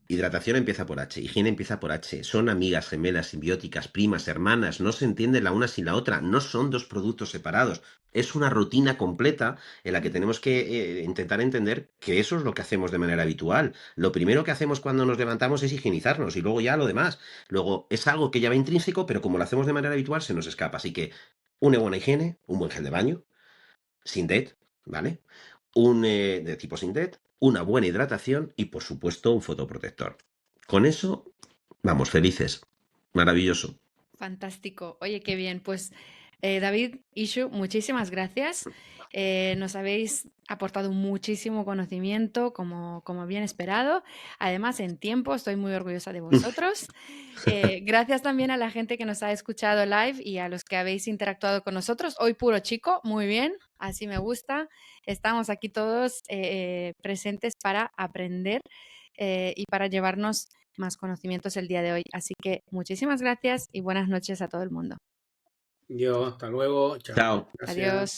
Hidratación empieza por H, higiene empieza por H. Son amigas, gemelas, simbióticas, primas, hermanas, no se entienden la una sin la otra, no son dos productos separados. Es una rutina completa en la que tenemos que intentar entender que eso es lo que hacemos de manera habitual. Lo primero que hacemos cuando nos levantamos es higienizarnos y luego ya lo demás. Luego es algo que ya va intrínseco, pero como lo hacemos de manera habitual se nos escapa. Así que una buena higiene, un buen gel de baño, Sindet, ¿vale? De tipo Sindet, una buena hidratación y, por supuesto, un fotoprotector. Con eso Vamos, felices. Maravilloso. Fantástico. Oye, qué bien. Pues David, Ishu, muchísimas gracias. Nos habéis aportado muchísimo conocimiento, como bien esperado. Además, en tiempo, estoy muy orgullosa de vosotros. Gracias también a la gente que nos ha escuchado live y a los que habéis interactuado con nosotros. Hoy puro chico, muy bien, así me gusta. Estamos aquí todos presentes para aprender y para llevarnos más conocimientos el día de hoy. Así que muchísimas gracias y buenas noches a todo el mundo. Yo, hasta luego. Chao. Chao. Gracias. Adiós.